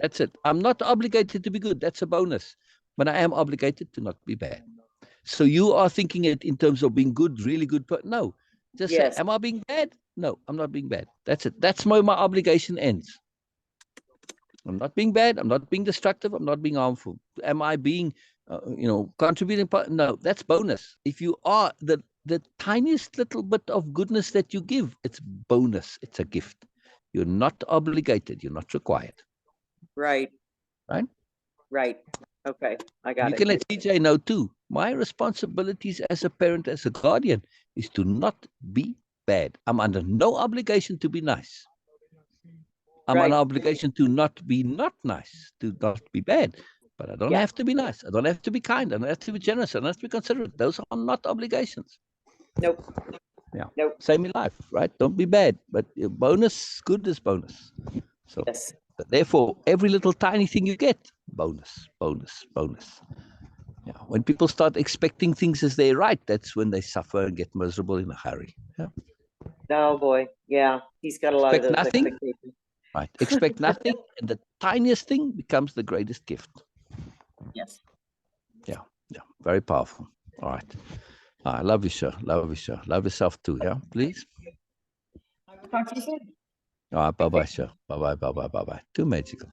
That's it. I'm not obligated to be good. That's a bonus. But I am obligated to not be bad. So you are thinking it in terms of being good, really good. But no, just say, am I being bad? No, I'm not being bad. That's it. That's my obligation ends. I'm not being bad. I'm not being destructive. I'm not being harmful. Am I being, contributing? No, that's bonus. If you are the tiniest little bit of goodness that you give, it's bonus. It's a gift. You're not obligated. You're not required. Right. Right? Right. Okay. I got it. You can let CJ know too. My responsibilities as a parent, as a guardian, is to not be bad. I'm under no obligation to be nice. I'm under obligation to not be not nice, to not be bad. But I don't have to be nice. I don't have to be kind. I don't have to be generous. I don't have to be considerate. Those are not obligations. Nope. Yeah. Nope. Same in life, right? Don't be bad. But bonus, good is bonus. So therefore, every little tiny thing you get, bonus, bonus, bonus. Yeah. When people start expecting things as they're right, that's when they suffer and get miserable in a hurry. Yeah. Oh boy. Yeah. He's got a lot of those expectations. Right. Expect nothing, and the tiniest thing becomes the greatest gift. Yes. Yeah. Yeah. Very powerful. All right. I love you, Sher. Love you, Sher. Love yourself too. Yeah. Please. I will talk to you soon. All right. Bye-bye, Sher. Bye-bye. Bye-bye. Bye-bye. Too magical.